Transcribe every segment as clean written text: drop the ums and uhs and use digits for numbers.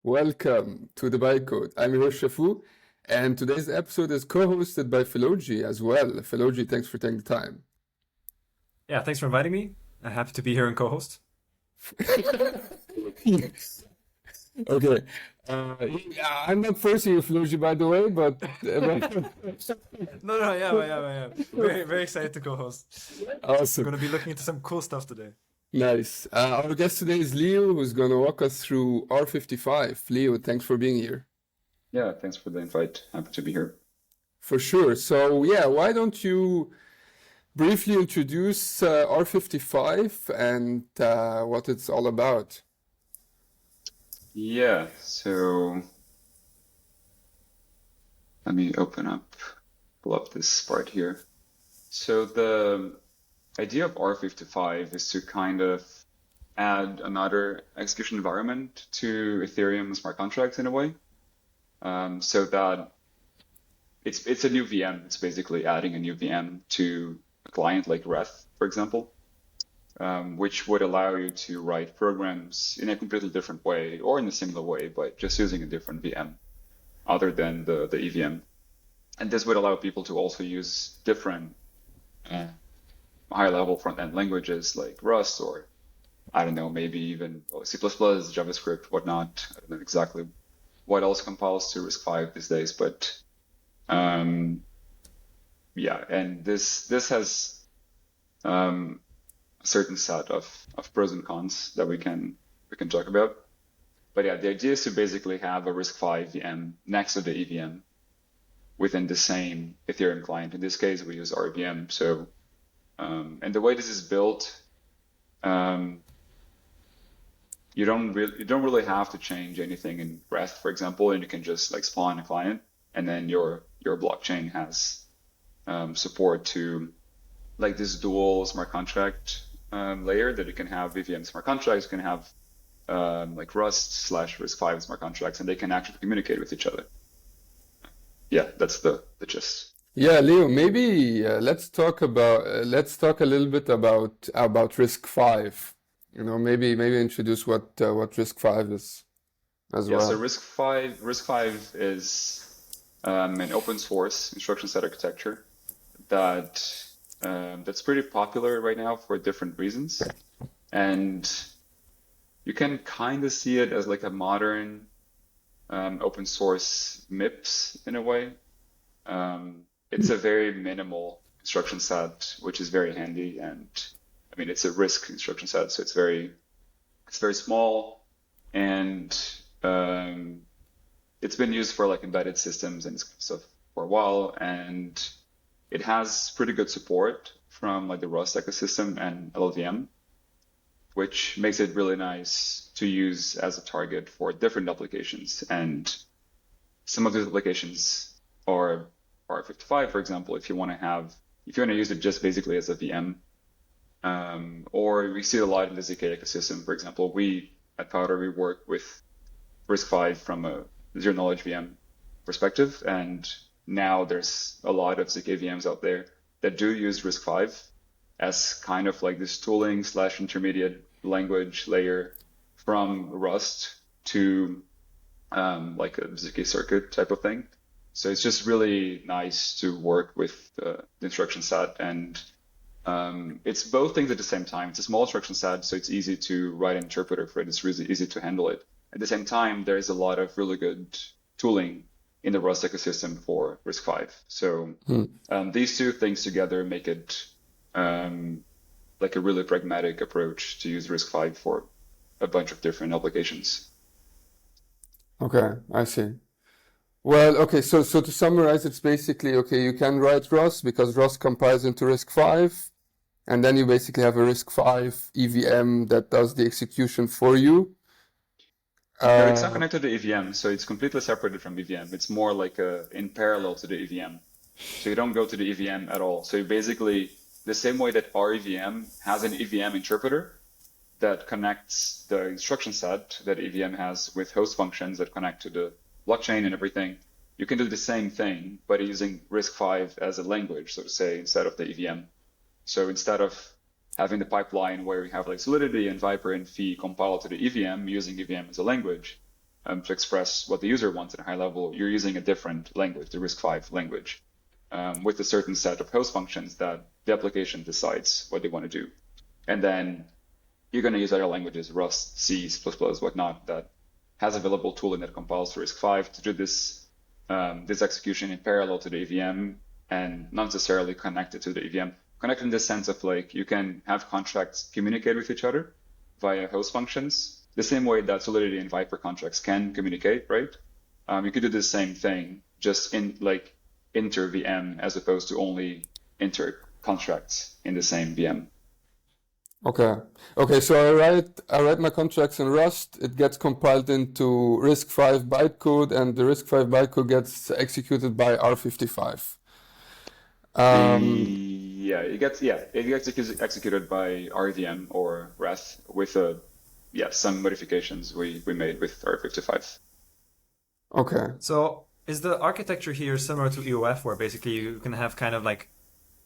Welcome to the Bytecode. I'm your host Shafu, and today's episode is co-hosted by Philogy as well. Philogy, thanks for taking the time. Yeah, thanks for inviting me. I'm happy to be here and co-host. Okay. Yeah, I'm not forcing you, Philogy, by the way, but No, yeah, I am. Very excited to co-host. We're awesome. going to be looking into some cool stuff today. Nice. Our guest today is Leo, who's going to walk us through R55. Leo, thanks for being here. Yeah, thanks for the invite. Happy to be here. For sure. So, yeah, why don't you briefly introduce R55 and what it's all about? Yeah, so let me pull up this part here. So the idea of R55 is to kind of add another execution environment to Ethereum smart contracts in a way, so that it's a new VM. It's basically adding a new VM to a client like Reth, for example, which would allow you to write programs in a completely different way or in a similar way, but just using a different VM other than the EVM. And this would allow people to also use different high-level front-end languages like Rust or, I don't know, maybe even C++, JavaScript, whatnot. I don't know exactly what else compiles to RISC-V these days, but yeah, and this has a certain set of pros and cons that we can talk about. But yeah, the idea is to basically have a RISC-V VM next to the EVM within the same Ethereum client. In this case, we use RVM. So, and the way this is built, you don't really have to change anything in Rest, for example, and you can just like spawn a client, and then your blockchain has support to like this dual smart contract layer that you can have EVM smart contracts, you can have like Rust / RISC-V smart contracts, and they can actually communicate with each other. Yeah, that's the gist. Yeah, Leo, maybe let's talk a little bit about RISC-V. You know, maybe introduce what RISC-V is as Yeah, so well. RISC-V is an open source instruction set architecture that's pretty popular right now for different reasons, and you can kind of see it as like a modern open source MIPS in a way. It's a very minimal instruction set, which is very handy, and I mean it's a RISC instruction set, so it's very small, and it's been used for like embedded systems and stuff for a while, and it has pretty good support from like the Rust ecosystem and LLVM, which makes it really nice to use as a target for different applications. And some of these applications are R55, for example, if you want to use it just basically as a VM. Or we see a lot in the ZK ecosystem. For example, we at Powder, we work with RISC-V from a zero knowledge VM perspective. And now there's a lot of ZK VMs out there that do use RISC-V as kind of like this tooling / intermediate language layer from Rust to like a ZK circuit type of thing. So it's just really nice to work with the instruction set, and it's both things at the same time. It's a small instruction set, so it's easy to write an interpreter for it. It's really easy to handle it. At the same time, there is a lot of really good tooling in the Rust ecosystem for RISC-V. So these two things together make it like a really pragmatic approach to use RISC-V for a bunch of different applications. Okay, I see. Well, okay, so to summarize, it's basically, okay, you can write Rust because Rust compiles into RISC-V, and then you basically have a RISC-V EVM that does the execution for you. No, it's not connected to EVM, so it's completely separated from EVM. It's more like in parallel to the EVM. So you don't go to the EVM at all. So you basically, the same way that REVM has an EVM interpreter that connects the instruction set that EVM has with host functions that connect to the blockchain and everything, you can do the same thing, but using RISC-V as a language, so to say, instead of the EVM. So instead of having the pipeline where we have like Solidity and Viper and Phi compiled to the EVM using EVM as a language, to express what the user wants at a high level, you're using a different language, the RISC-V language, with a certain set of host functions that the application decides what they want to do. And then you're going to use other languages, Rust, C, C++, whatnot, that has available tooling that compiles to RISC-V to do this execution in parallel to the EVM and not necessarily connected to the EVM. Connected in the sense of like you can have contracts communicate with each other via host functions, the same way that Solidity and Viper contracts can communicate, right? You could do the same thing, just in like inter VM as opposed to only inter contracts in the same VM. Okay. Okay, so I write my contracts in Rust. It gets compiled into RISC-V bytecode, and the RISC-V bytecode gets executed by r55. It gets executed by RVM or RETH with some modifications we made with r55. Okay. So is the architecture here similar to EOF, where basically you can have kind of like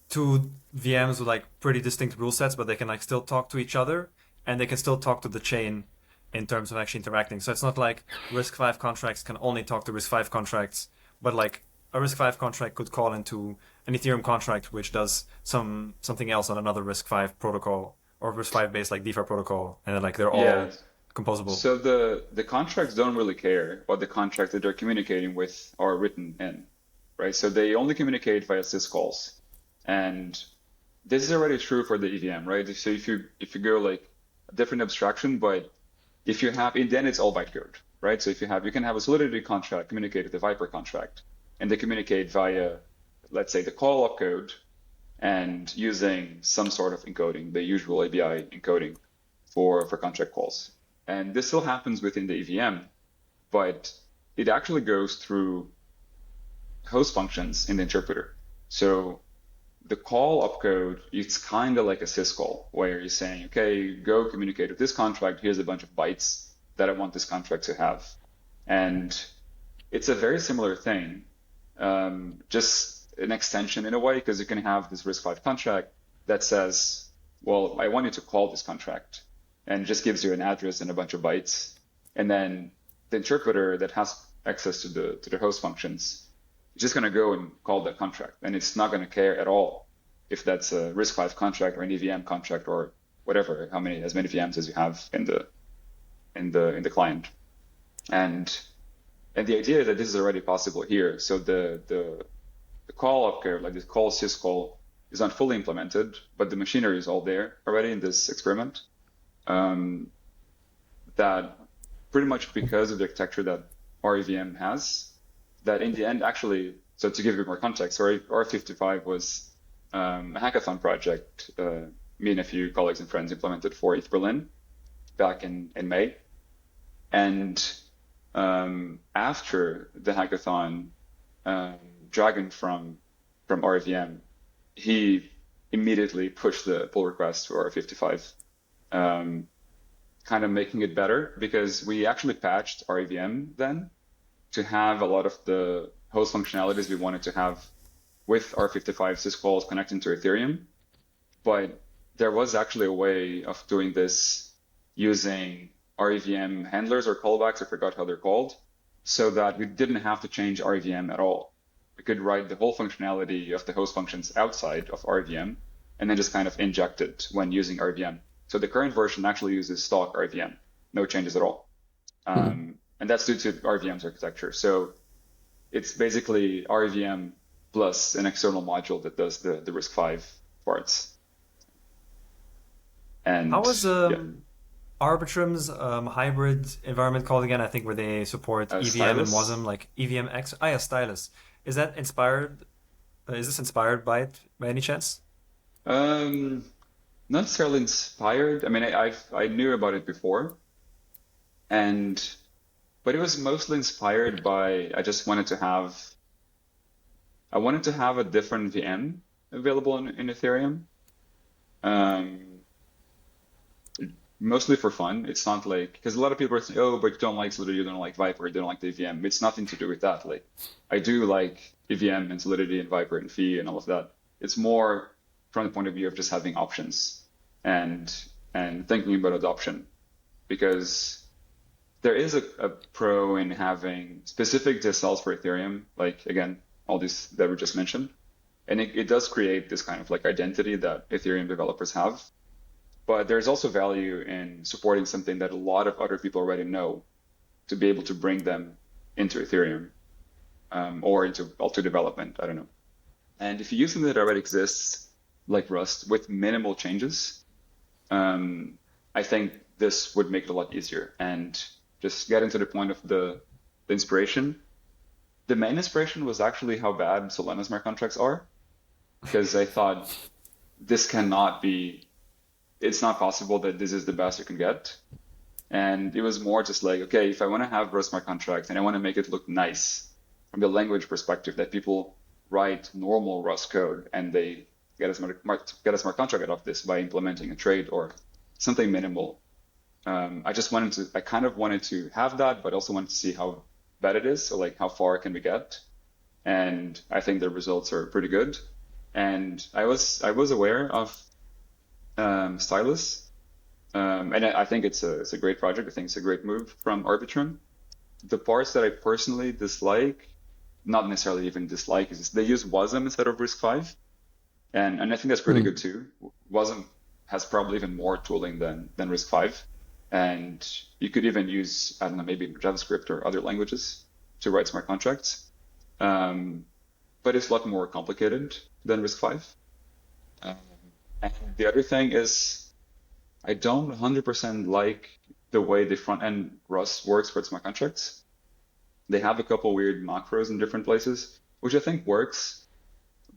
two VMs with like pretty distinct rule sets, but they can like still talk to each other, and they can still talk to the chain in terms of actually interacting. So it's not like RISC-V contracts can only talk to RISC-V contracts, but like a RISC-V contract could call into an Ethereum contract which does something else on another RISC-V protocol or RISC-V based like DeFi protocol, and then like they're all composable. So the contracts don't really care what the contract that they're communicating with are written in, right? So they only communicate via syscalls. And this is already true for the EVM, right? So if you go like a different abstraction, but if you have, in the end, it's all bytecode, right? So if you can have a Solidity contract communicate with the Viper contract, and they communicate via, let's say, the call opcode and using some sort of encoding, the usual ABI encoding for contract calls. And this still happens within the EVM, but it actually goes through host functions in the interpreter. So the call opcode, it's kind of like a syscall where you're saying, okay, go communicate with this contract. Here's a bunch of bytes that I want this contract to have. And it's a very similar thing, just an extension in a way, because you can have this RISC-V contract that says, well, I want you to call this contract, and just gives you an address and a bunch of bytes. And then the interpreter that has access to the host functions is just going to go and call that contract, and it's not going to care at all if that's a RISC-V contract or an EVM contract or whatever, as many VMs as you have in the client. And the idea is that this is already possible here. So the call opcode, like this call syscall, is not fully implemented, but the machinery is all there already in this experiment. That pretty much because of the architecture that REVM has, that in the end, actually, so to give you more context, R55 was a hackathon project me and a few colleagues and friends implemented for ETH Berlin back in May. And after the hackathon, Dragon from REVM, he immediately pushed the pull request to R55, kind of making it better, because we actually patched REVM then to have a lot of the host functionalities we wanted to have with R55 syscalls connecting to Ethereum. But there was actually a way of doing this using REVM handlers or callbacks, I forgot how they're called, so that we didn't have to change REVM at all. We could write the whole functionality of the host functions outside of REVM and then just kind of inject it when using REVM. So the current version actually uses stock REVM, no changes at all. And that's due to REVM's architecture. So it's basically REVM plus an external module that does the RISC-V parts. And how was Arbitrum's hybrid environment called again? I think where they support EVM Stylus? and WASM, like EVM X. Stylus. Is that inspired? Is this inspired by it by any chance? Not necessarily inspired. I mean, I knew about it before, but it was mostly inspired by I wanted to have a different VM available in Ethereum. Mostly for fun. It's not like, because a lot of people are saying, oh, but you don't like Solidity, you don't like Viper, you don't like the EVM. It's nothing to do with that. Like, I do like EVM and Solidity and Viper and Phi and all of that. It's more from the point of view of just having options and thinking about adoption. Because there is a pro in having specific DSLs for Ethereum, like again, all these that we just mentioned. And it does create this kind of like identity that Ethereum developers have. But there's also value in supporting something that a lot of other people already know to be able to bring them into Ethereum or into Alto development. I don't know. And if you use something that already exists, like Rust, with minimal changes, I think this would make it a lot easier. And just getting to the point of the inspiration, the main inspiration was actually how bad Solana smart contracts are, because I thought this cannot be, it's not possible that this is the best you can get. And it was more just like, okay, if I want to have Rust smart contracts and I want to make it look nice from the language perspective, that people write normal Rust code and they get a smart contract out of this by implementing a trade or something minimal. I kind of wanted to have that, but also wanted to see how bad it is, so like how far can we get? And I think the results are pretty good. And I was aware of Stylus, and I think it's a great project. I think it's a great move from Arbitrum. The parts that I personally dislike, not necessarily even dislike, is they use WASM instead of RISC-V, and I think that's pretty good too. WASM has probably even more tooling than RISC-V, and you could even use, I don't know, maybe JavaScript or other languages to write smart contracts. But it's a lot more complicated than RISC-V. And the other thing is, I don't 100% like the way the front end Rust works for smart contracts. They have a couple weird macros in different places, which I think works,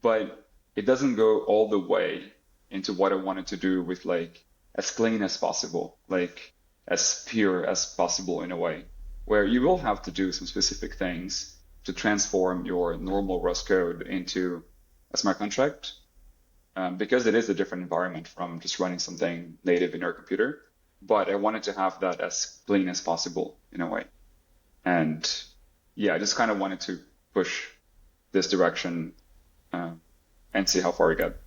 but it doesn't go all the way into what I wanted to do with like as clean as possible, like as pure as possible in a way, where you will have to do some specific things to transform your normal Rust code into a smart contract, because it is a different environment from just running something native in your computer. But I wanted to have that as clean as possible in a way. And yeah, I just kind of wanted to push this direction and see how far we get.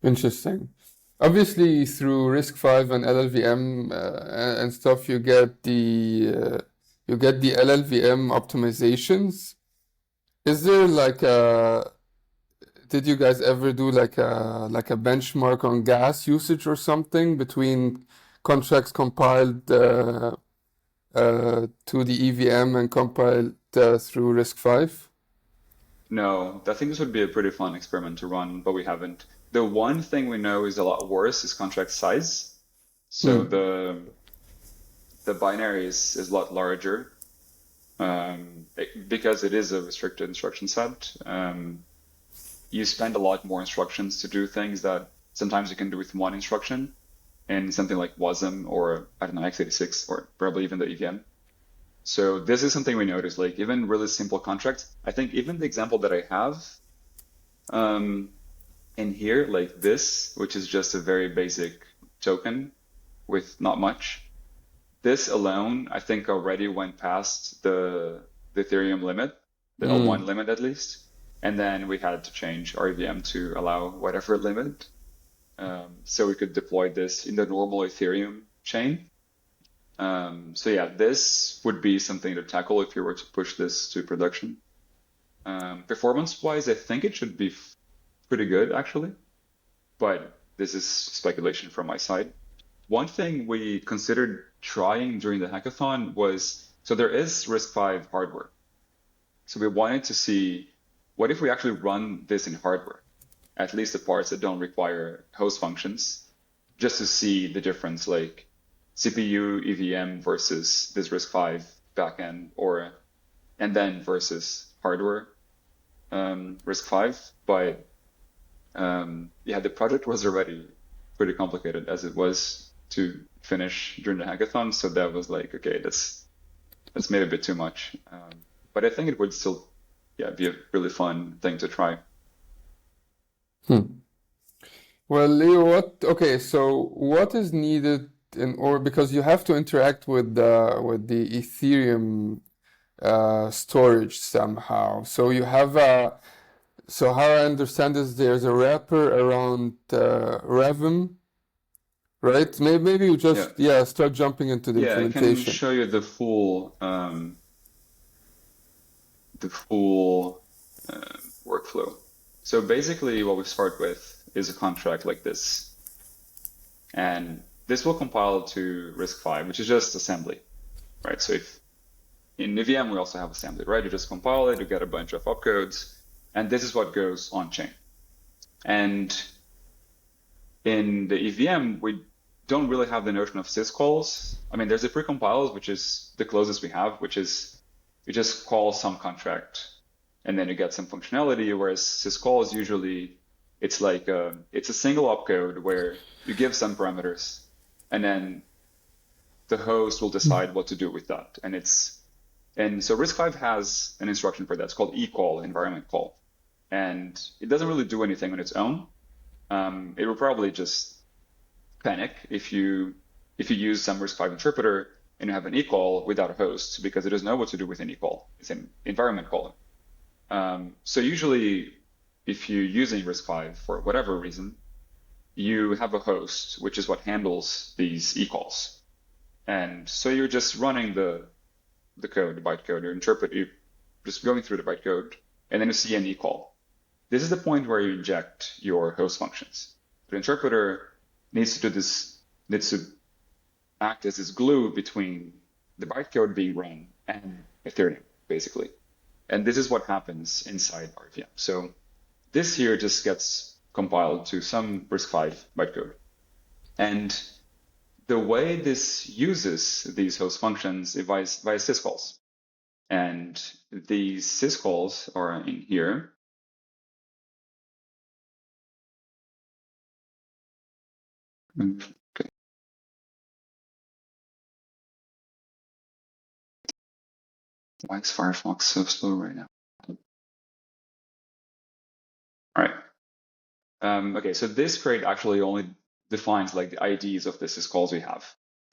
Interesting. Obviously, through RISC-V and LLVM and stuff, you get the LLVM optimizations. Is there like did you guys ever do like a benchmark on gas usage or something between contracts compiled to the EVM and compiled through RISC-V? No, I think this would be a pretty fun experiment to run, but we haven't. The one thing we know is a lot worse is contract size. So the binary is a lot larger because it is a restricted instruction set. You spend a lot more instructions to do things that sometimes you can do with one instruction in something like WASM or, I don't know, x86 or probably even the EVM. So this is something we noticed, like even really simple contracts. I think even the example that I have in here, like this, which is just a very basic token with not much. This alone, I think already went past the Ethereum limit, the L1 limit at least. And then we had to change our EVM to allow whatever limit. So we could deploy this in the normal Ethereum chain. So yeah, this would be something to tackle if you were to push this to production. Performance-wise, I think it should be pretty good actually, but this is speculation from my side. One thing we considered trying during the hackathon was, so there is RISC-V hardware. So we wanted to see, what if we actually run this in hardware, at least the parts that don't require host functions, just to see the difference, like CPU EVM versus this RISC-V backend, and then versus hardware RISC-V. But yeah, the project was already pretty complicated as it was to finish during the hackathon. So that was like, okay, that's maybe a bit too much. But I think it would still, yeah, be a really fun thing to try. Well, Leo, so what is needed because you have to interact with the Ethereum storage somehow. So you have so how I understand is there's a wrapper around Revim right? Maybe you just start jumping into the Yeah, I can implementation. show you the full workflow. So basically, what we start with is a contract like this, and this will compile to RISC-V, which is just assembly, right? So if in EVM we also have assembly, right? You just compile it, you get a bunch of opcodes, and this is what goes on chain. And in the EVM, we don't really have the notion of syscalls. I mean, there's a precompile, which is the closest we have, which is you just call some contract and then you get some functionality, whereas syscalls usually it's like it's a single opcode where you give some parameters and then the host will decide what to do with that. And so RISC-V has an instruction for that. It's called eCall, environment call. And it doesn't really do anything on its own. It will probably just panic if you use some RISC-V interpreter and you have an eCall without a host because it doesn't know what to do with an eCall. It's an environment call. So usually, if you're using RISC-V for whatever reason, you have a host, which is what handles these eCalls. And so you're just running the code, the bytecode, you're just going through the bytecode, and then you see an eCall. This is the point where you inject your host functions. The interpreter needs to act as this glue between the bytecode being run and Ethereum, basically. And this is what happens inside RVM. So this here just gets compiled to some RISC-V bytecode. And the way this uses these host functions is via syscalls. And these syscalls are in here. Okay. Why is Firefox so slow right now? All right. Okay, so this crate actually only defines like the IDs of the syscalls we have.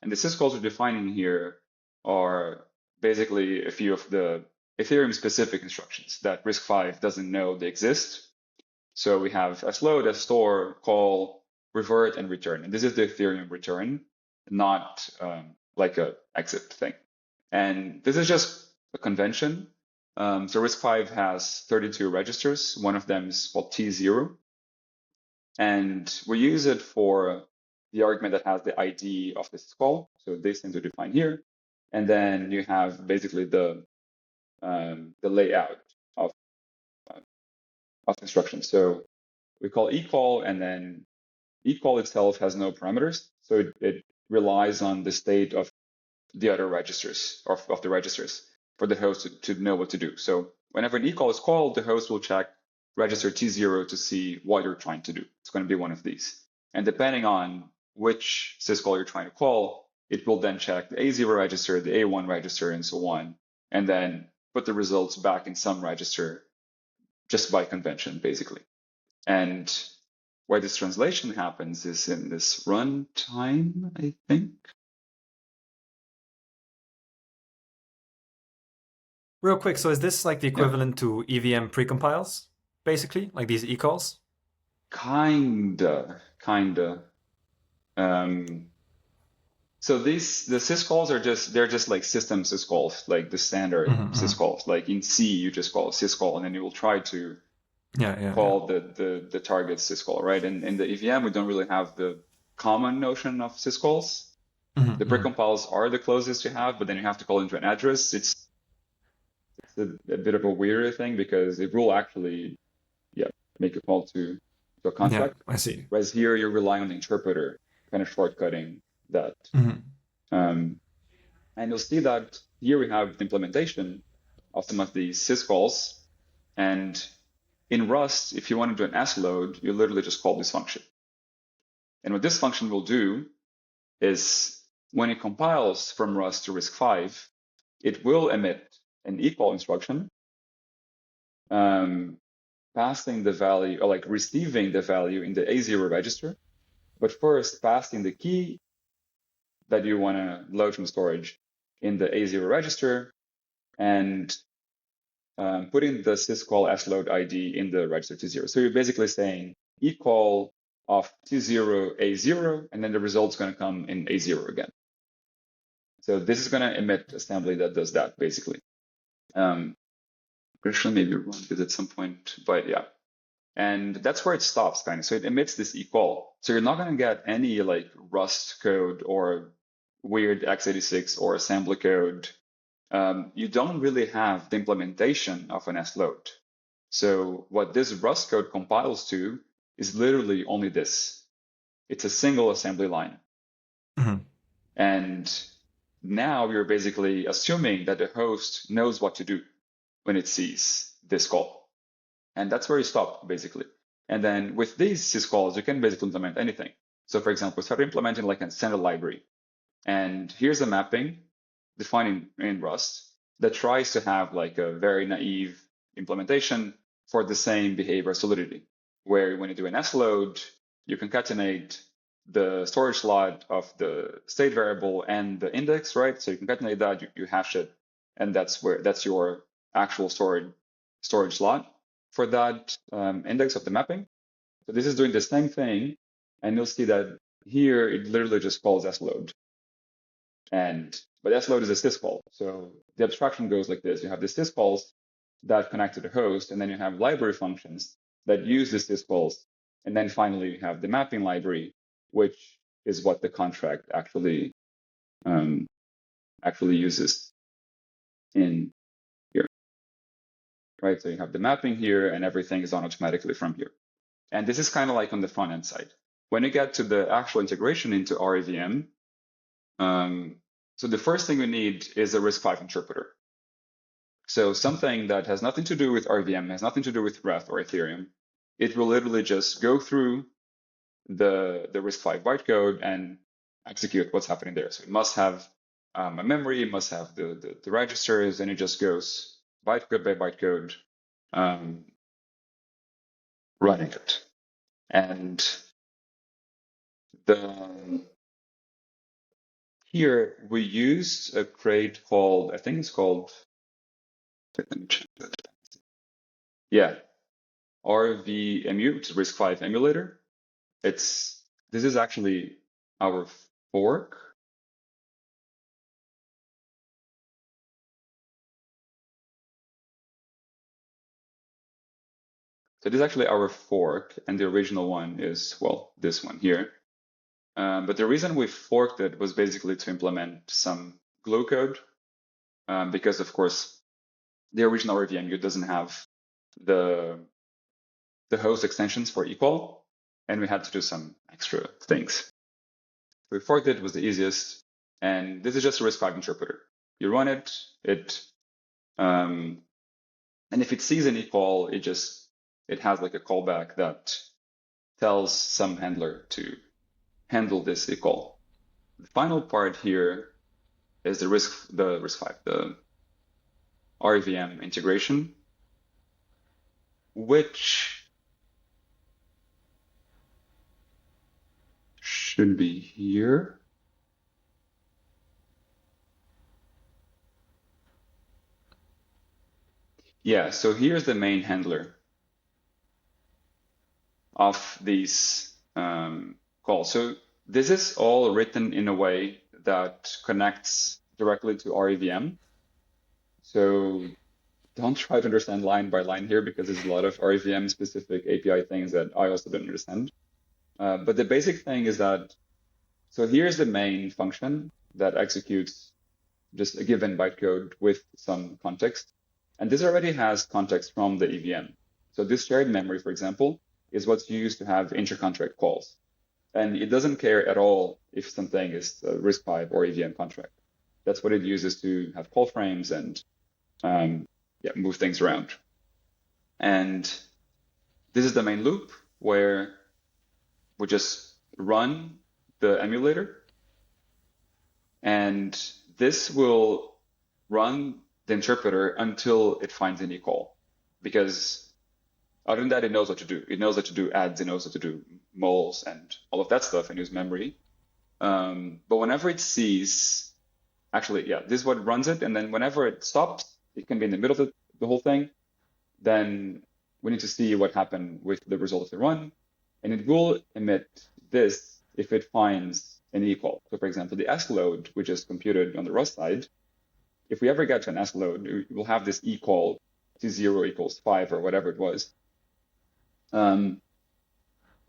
And the syscalls we're defining here are basically a few of the Ethereum specific instructions that RISC-V doesn't know they exist. So we have sload, store, call, revert, and return. And this is the Ethereum return, not like a exit thing. And this is just a convention. So RISC-V has 32 registers. One of them is called T0. And we use it for the argument that has the ID of the syscall. So these things are defined here. And then you have basically the layout of instructions. So we call eCall, and then eCall itself has no parameters. So it relies on the state of the other registers, of the registers, for the host to know what to do. So whenever an eCall is called, the host will check register T0 to see what you're trying to do. It's going to be one of these. And depending on which syscall you're trying to call, it will then check the A0 register, the A1 register, and so on, and then put the results back in some register just by convention, basically. And where this translation happens is in this runtime, I think. Real quick, so is this like the equivalent to EVM precompiles, basically, like these eCalls? Kinda. So the syscalls they're just like system syscalls, like the standard syscalls. Like in C, you just call a syscall, and then you will try to call the target syscall, right? And in the EVM, we don't really have the common notion of syscalls. The precompiles are the closest you have, but then you have to call into an address. It's a bit of a weirder thing because it will actually, make a call to a contract. Yeah, I see. Whereas here, you're relying on the interpreter, kind of shortcutting that. And you'll see that here we have the implementation of some of these syscalls. And in Rust, if you want to do an sload, you literally just call this function. And what this function will do is when it compiles from Rust to RISC-V, it will emit an equal instruction, passing the value, or like receiving the value in the A0 register, but first passing the key that you want to load from storage in the A0 register and putting the syscall sload ID in the register T0. So you're basically saying equal of T0, A0, and then the result's going to come in A0 again. So this is going to emit assembly that does that, basically. Actually, maybe run this at some point, but yeah. And that's where it stops, kind of. So it emits this equal. So you're not going to get any like Rust code or weird x86 or assembly code. You don't really have the implementation of an S-load. So what this Rust code compiles to is literally only this. It's a single assembly line. Mm-hmm. And now you're basically assuming that the host knows what to do when it sees this call. And that's where you stop, basically. And then with these syscalls, you can basically implement anything. So for example, start implementing like a standard library. And here's a mapping defined in Rust that tries to have like a very naive implementation for the same behavior solidity, where when you do an S-load, you concatenate the storage slot of the state variable and the index, right? So you concatenate that, you hash it, and that's your actual storage slot for that index of the mapping. So this is doing the same thing, and you'll see that here it literally just calls S-load. But S-load is a syscall. So the abstraction goes like this. You have the syscalls that connect to the host, and then you have library functions that use the syscalls. And then finally, you have the mapping library, which is what the contract actually uses in here, right? So you have the mapping here, and everything is done automatically from here. And this is kind of like on the front end side. When you get to the actual integration into RIVM, so the first thing we need is a RISC-V interpreter. So something that has nothing to do with RIVM, has nothing to do with Reth or Ethereum. It will literally just go through the RISC-V bytecode and execute what's happening there. So it must have a memory, it must have the registers, and it just goes bytecode by bytecode, running it. And here we use a crate called, I think it's called, let me check that. Yeah, RVMU, which is RISC-V emulator. This is actually our fork. So this is actually our fork, and the original one is, well, this one here. But the reason we forked it was basically to implement some glue code, because of course the original RVMU doesn't have the host extensions for equal, and we had to do some extra things. We forked it, was the easiest, and this is just a RISC-V interpreter. You run it, and if it sees an equal, it has like a callback that tells some handler to handle this equal. The final part here is the RISC-V, the RIVM integration, which should be here. Yeah, so here's the main handler of these calls. So this is all written in a way that connects directly to RIVM. So don't try to understand line by line here, because there's a lot of RIVM specific API things that I also don't understand. But the basic thing is that, so here's the main function that executes just a given bytecode with some context. And this already has context from the EVM. So this shared memory, for example, is what's used to have inter-contract calls. And it doesn't care at all if something is a RISC-V or EVM contract. That's what it uses to have call frames and move things around. And this is the main loop where we just run the emulator, and this will run the interpreter until it finds an equal, because other than that, it knows what to do. It knows what to do adds, it knows what to do moles and all of that stuff, and use memory. But whenever it sees, this is what runs it, and then whenever it stops, it can be in the middle of the whole thing. Then we need to see what happened with the result of the run. And it will emit this if it finds an equal. So for example, the S load, which is computed on the Rust side, if we ever get to an S load, we'll have this equal to 0 equals 5 or whatever it was.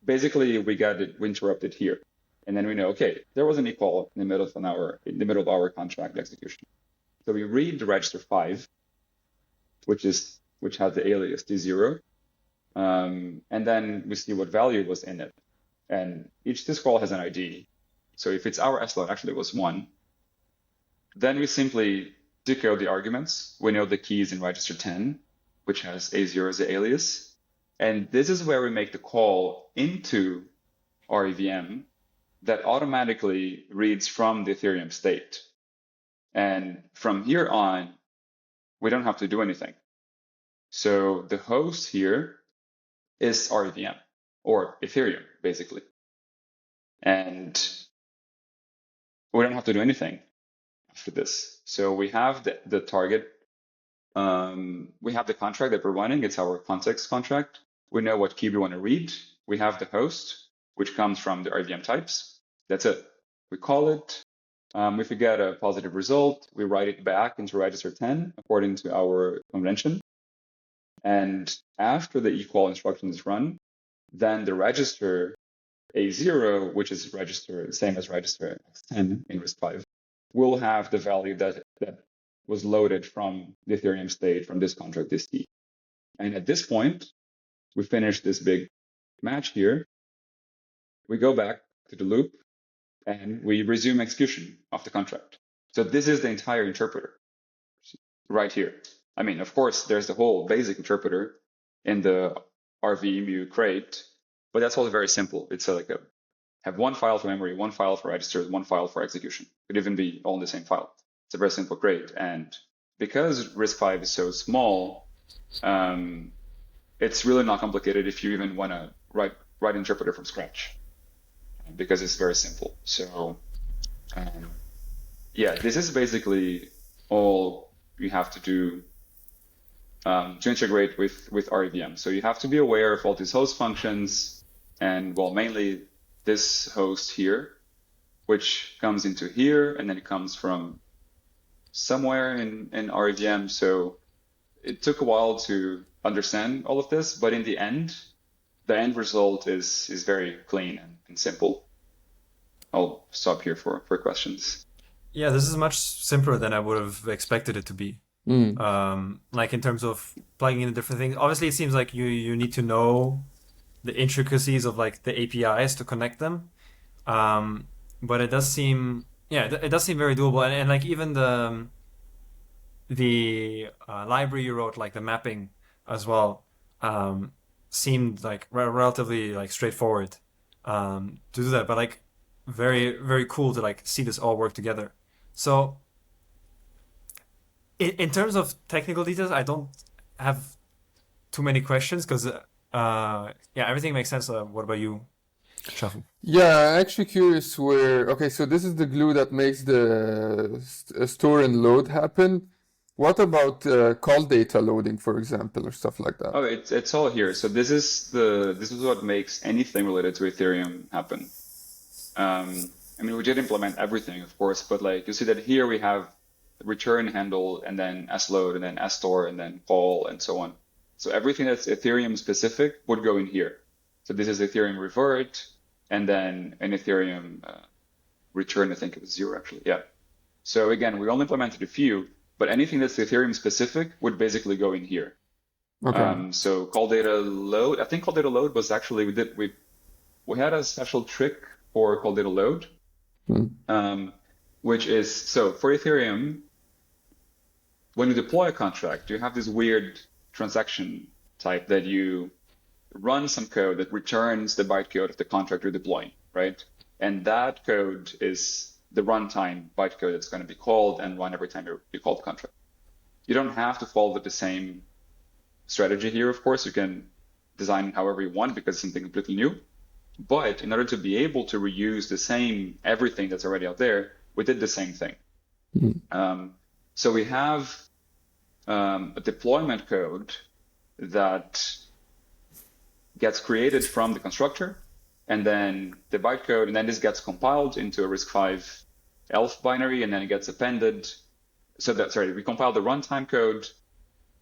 Basically, we interrupt it here. And then we know, okay, there was an equal in the middle of our contract execution. So we read the register 5, which has the alias D0, and then we see what value was in it. And each syscall has an ID. So if it's our S load, actually it was 1. Then we simply decode the arguments. We know the keys in register 10, which has A0 as the alias. And this is where we make the call into REVM that automatically reads from the Ethereum state. And from here on, we don't have to do anything. So the host here is REVM, or Ethereum, basically. And we don't have to do anything after this. So we have the target. We have the contract that we're running. It's our context contract. We know what key we want to read. We have the host, which comes from the REVM types. That's it. We call it. If we get a positive result, we write it back into register 10 according to our convention. And after the equal instruction is run, then the register A0, which is register same as register X10 in RISC-V, will have the value that was loaded from the Ethereum state from this contract, this key. And at this point, we finish this big match here. We go back to the loop and we resume execution of the contract. So this is the entire interpreter right here. I mean, of course, there's the whole basic interpreter in the RVEMU crate, but that's all very simple. It's have one file for memory, one file for registers, one file for execution. It could even be all in the same file. It's a very simple crate. And because RISC-V is so small, it's really not complicated if you even want to write an interpreter from scratch, because it's very simple. So yeah, this is basically all you have to do to integrate with REVM. So you have to be aware of all these host functions, and well, mainly this host here, which comes into here, and then it comes from somewhere in REVM. So it took a while to understand all of this, but in the end result is very clean and simple. I'll stop here for questions. Yeah, this is much simpler than I would have expected it to be. Like in terms of plugging in the different things. Obviously, it seems like you need to know the intricacies of like the APIs to connect them. But it does seem, it does seem very doable. And like even the library you wrote, like the mapping as well, seemed like relatively like straightforward to do that. But like very, very cool to like see this all work together. So in terms of technical details, I don't have too many questions because everything makes sense. What about you, Shafu? Yeah, I'm actually curious okay, so this is the glue that makes the store and load happen. What about call data loading, for example, or stuff like that? Oh, it's all here. So this is what makes anything related to Ethereum happen. I mean, we did implement everything, of course, but like you see that here we have return handle and then sload and then store and then call and so on. So everything that's Ethereum specific would go in here. So this is Ethereum revert and then an Ethereum return. I think it was 0 actually. Yeah. So again, we only implemented a few, but anything that's Ethereum specific would basically go in here. Okay. So call data load. I think call data load was actually we had a special trick for call data load, which is so for Ethereum. When you deploy a contract, you have this weird transaction type that you run some code that returns the bytecode of the contract you're deploying, right? And that code is the runtime bytecode that's going to be called and run every time you call the contract. You don't have to follow the same strategy here, of course. You can design it however you want because it's something completely new. But in order to be able to reuse the same everything that's already out there, we did the same thing. So we have a deployment code that gets created from the constructor, and then the bytecode, and then this gets compiled into a RISC-V ELF binary, and then it gets appended. So that, sorry, we compile the runtime code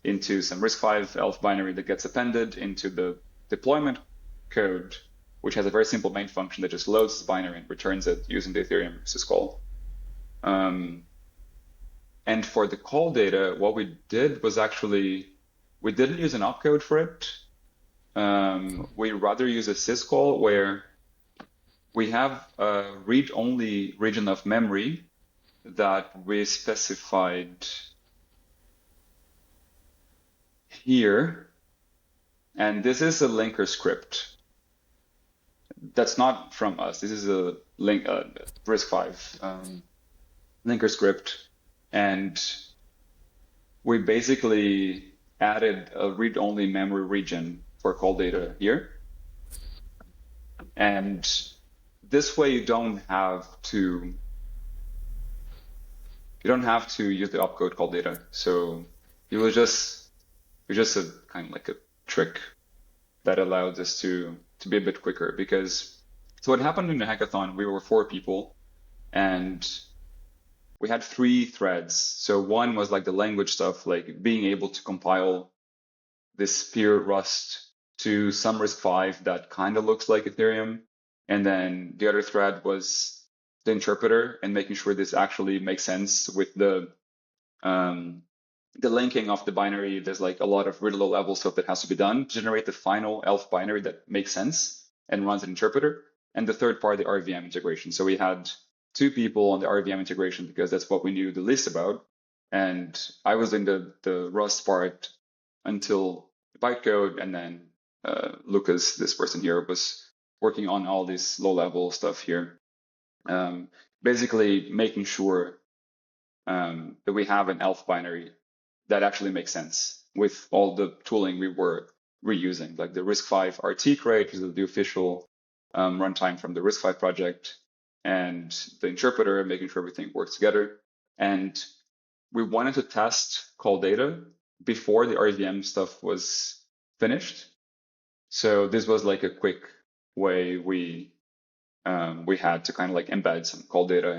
into some RISC-V ELF binary that gets appended into the deployment code, which has a very simple main function that just loads the binary and returns it using the Ethereum syscall. And for the call data, what we did was actually, we didn't use an opcode for it. We rather use a syscall where we have a read-only region of memory that we specified here. And this is a linker script. That's not from us. This is a RISC-V linker script. And we basically added a read-only memory region for call data here. And this way you don't have to use the opcode call data. So it was just a kind of like a trick that allowed us to be a bit quicker, because so what happened in the hackathon, we were 4 people and we had 3 threads. So one was like the language stuff, like being able to compile this pure Rust to some RISC-V that kind of looks like Ethereum. And then the other thread was the interpreter and making sure this actually makes sense with the linking of the binary. There's like a lot of really low level stuff that has to be done to generate the final ELF binary that makes sense and runs an interpreter. And the third part, the RVM integration. So we had 2 people on the RVM integration because that's what we knew the least about. And I was in the Rust part until bytecode, and then Lucas, this person here, was working on all this low-level stuff here. Basically making sure that we have an ELF binary that actually makes sense with all the tooling we were reusing, like the RISC-V RT crate, which is the official runtime from the RISC-V project, and the interpreter, making sure everything works together. And we wanted to test call data before the RVM stuff was finished. So this was like a quick way we had to kind of like embed some call data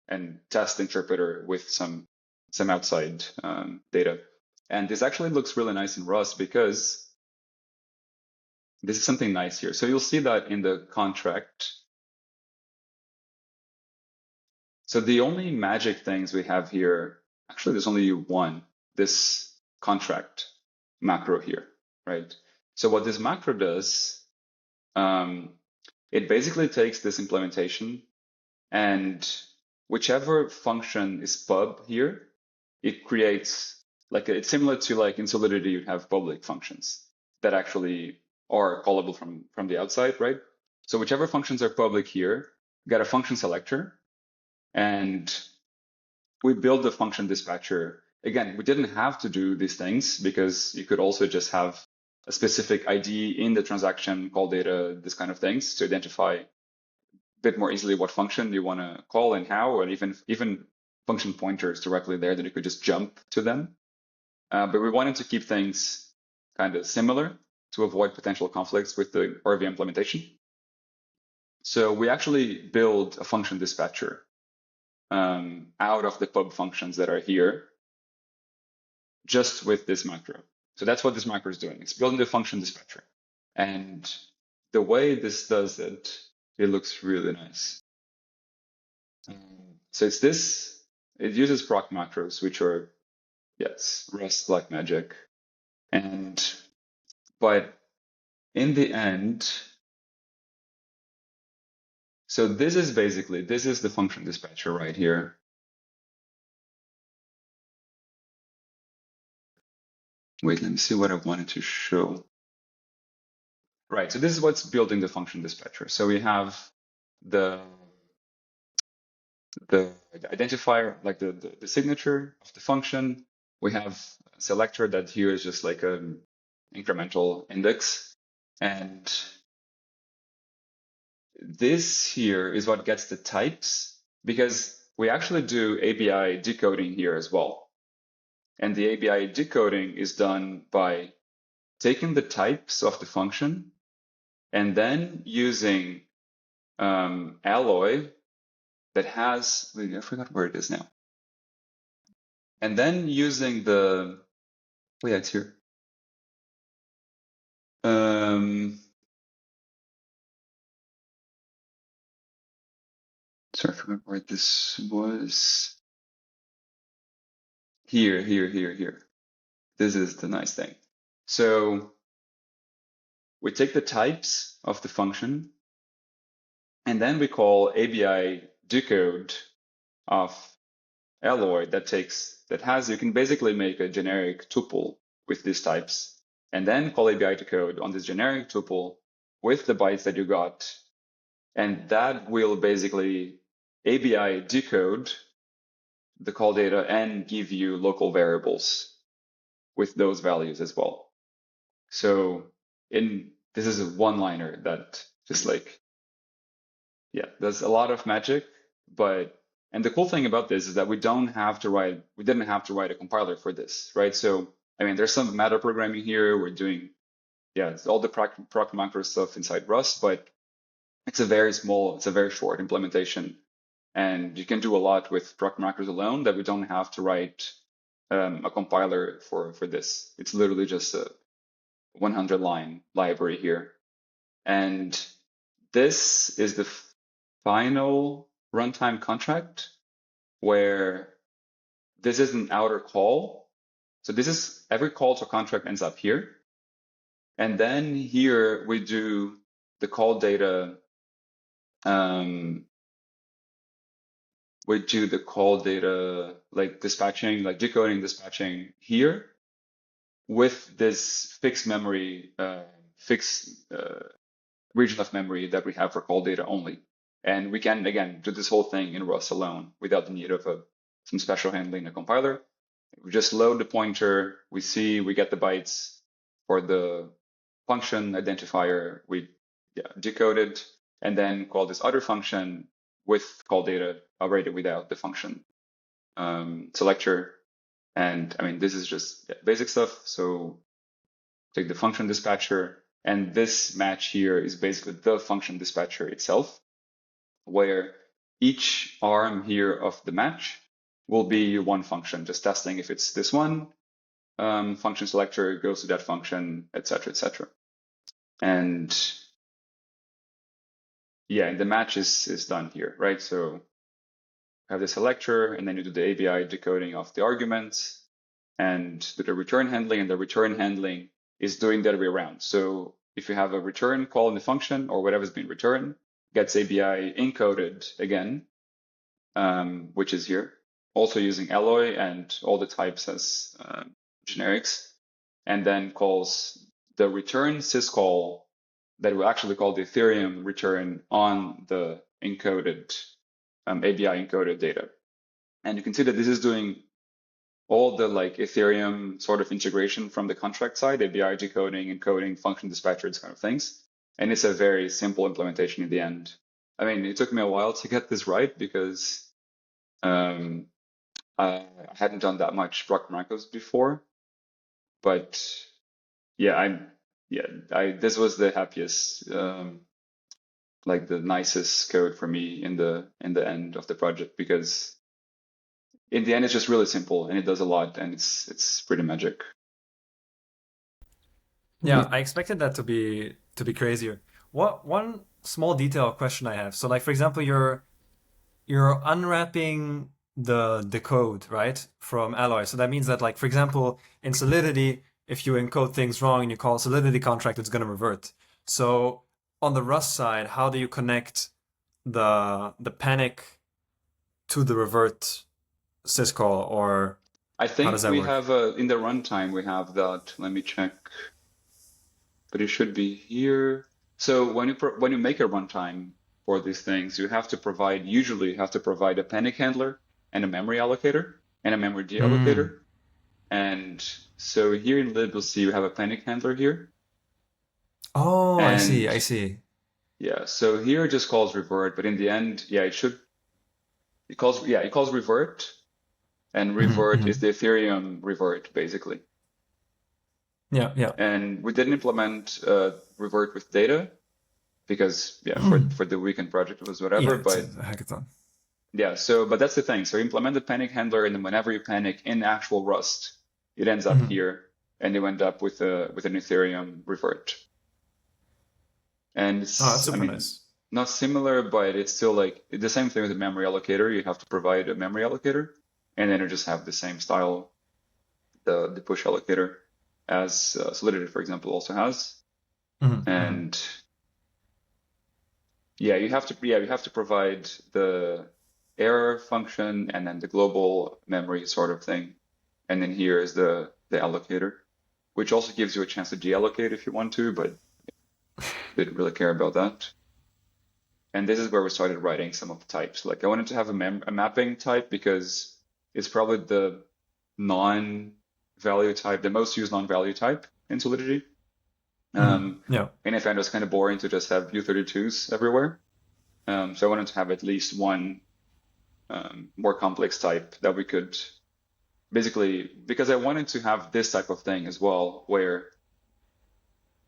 and test the interpreter with some outside data. And this actually looks really nice in Rust because this is something nice here. So you'll see that in the contract. So the only magic things we have here, actually there's only one, this contract macro here, right? So what this macro does, it basically takes this implementation, and whichever function is pub here, it creates like it's similar to like in Solidity, you'd have public functions that actually are callable from the outside, right? So whichever functions are public here, you got a function selector, and we build the function dispatcher. Again, we didn't have to do these things because you could also just have a specific ID in the transaction, call data, this kind of things to identify a bit more easily what function you want to call and how, and even function pointers directly there that you could just jump to them. But we wanted to keep things kind of similar to avoid potential conflicts with the RV implementation. So we actually build a function dispatcher out of the pub functions that are here, just with this macro. So that's what this macro is doing. It's building the function dispatcher. And the way this does it, it looks really nice. So it's this, it uses proc macros, which are, yes, Rust like magic. But in the end, so this is the function dispatcher right here. Wait, let me see what I wanted to show. Right, so this is what's building the function dispatcher. So we have the identifier, like the signature of the function. We have a selector that here is just like an incremental index. And this here is what gets the types, because we actually do ABI decoding here as well. And the ABI decoding is done by taking the types of the function and then using Alloy that has, I forgot where it is now. And then using the, oh yeah, it's here. Sorry, I forgot where this was. Here. This is the nice thing. So we take the types of the function, and then we call ABI decode of Alloy you can basically make a generic tuple with these types, and then call ABI decode on this generic tuple with the bytes that you got, and that will basically ABI decode the call data and give you local variables with those values as well. So this is a one-liner that just there's a lot of magic, and the cool thing about this is that we didn't have to write a compiler for this, right? So, I mean, there's some meta programming here. We're doing, it's all the proc macro stuff inside Rust, but it's a very short implementation. And you can do a lot with proc macros alone that we don't have to write a compiler for this. It's literally just a 100-line library here. And this is the final runtime contract where this is an outer call. So this is every call to contract ends up here. And then here we do the call data. We do the call data, like dispatching, like decoding, dispatching here with this fixed memory, region of memory that we have for call data only. And we can, again, do this whole thing in Rust alone without the need of some special handling in a compiler. We just load the pointer, we get the bytes for the function identifier, we decode it, and then call this other function with call data already without the function selector. And I mean, this is just basic stuff. So take the function dispatcher, and this match here is basically the function dispatcher itself, where each arm here of the match will be one function, just testing if it's this one. Function selector goes to that function, etc., etc. And and the match is done here, right? So have the selector, and then you do the ABI decoding of the arguments and do the return handling, and the return handling is doing the other way around. So if you have a return call in the function or whatever's been returned, gets ABI encoded again, which is here, also using Alloy and all the types as generics, and then calls the return syscall that will actually call the Ethereum return on the encoded ABI encoded data. And you can see that this is doing all the Ethereum sort of integration from the contract side, ABI decoding, encoding, function dispatchers kind of things. And it's a very simple implementation in the end. I mean, it took me a while to get this right because I hadn't done that much proc macros before. But this was the happiest, the nicest code for me in the end of the project, because in the end it's just really simple and it does a lot, and it's pretty magic. Yeah, I expected that to be crazier. One small detail question I have. So like, for example, you're unwrapping the code, right, from Alloy. So that means that, like, for example, in Solidity, if you encode things wrong and you call Solidity contract, it's going to revert. So on the Rust side, how do you connect the panic to the revert syscall, or I think how does that we work? have in the runtime we have that. Let me check, but it should be here. So when you make a runtime for these things, you have to provide a panic handler and a memory allocator and a memory deallocator. And so here in lib, you'll see we have a panic handler here. Oh, And I see. yeah, so here it just calls revert, but in the end, it calls revert, and revert is the Ethereum revert basically. Yeah. And we didn't implement revert with data, because for the weekend project it was whatever, Yeah, it's but a hackathon. yeah, but that's the thing. So you implement the panic handler, and then whenever you panic in actual Rust, it ends up here, and you end up with an Ethereum revert. And Oh, that's super nice. not similar, but it's still like the same thing with the memory allocator. You have to provide a memory allocator, and then you just have the same style, the push allocator, as Solidity, for example, also has. And yeah, you have to provide the error function and then the global memory sort of thing. And then here is the allocator, which also gives you a chance to deallocate if you want to, but didn't really care about that. And this is where we started writing some of the types. Like I wanted to have a mapping type because it's probably the non-value type, the most used non-value type in Solidity. And I found it was kind of boring to just have U32s everywhere. So I wanted to have at least one more complex type that we could basically, because I wanted to have this type of thing as well, where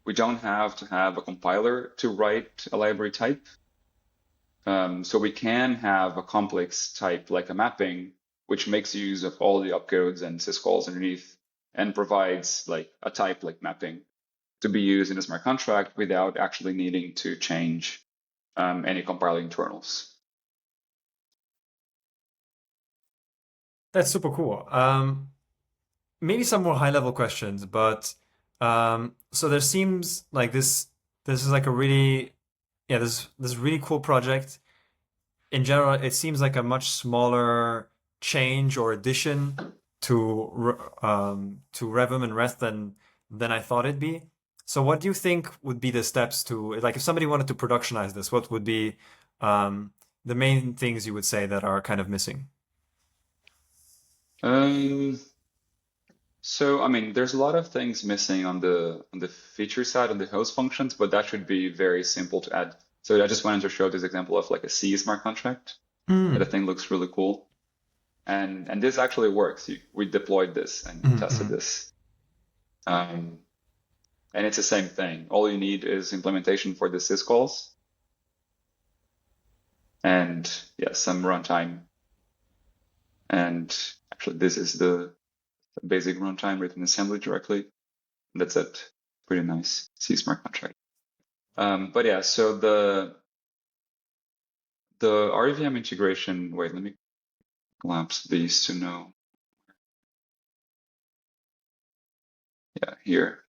we don't have to have a compiler to write a library type. So we can have a complex type like a mapping, which makes use of all the opcodes and syscalls underneath and provides like a type like mapping to be used in a smart contract without actually needing to change any compiler internals. That's super cool. Maybe some more high-level questions, but so there seems like this is like a really this really cool project. In general, it seems like a much smaller change or addition to Revum and Rest than I thought it'd be. So what do you think would be the steps to, like, if somebody wanted to productionize this, what would be the main things you would say that are kind of missing? So I mean, there's a lot of things missing on the feature side, on the host functions, but that should be very simple to add. So I just wanted to show this example of like a C smart contract that I think looks really cool. And this actually works. We deployed this and tested this. And it's the same thing. All you need is implementation for the syscalls and some runtime. And actually, this is the basic runtime written in assembly directly. That's it. Pretty nice C smart contract. But yeah, so the RIVM integration. Wait, let me collapse these to know. Yeah, here.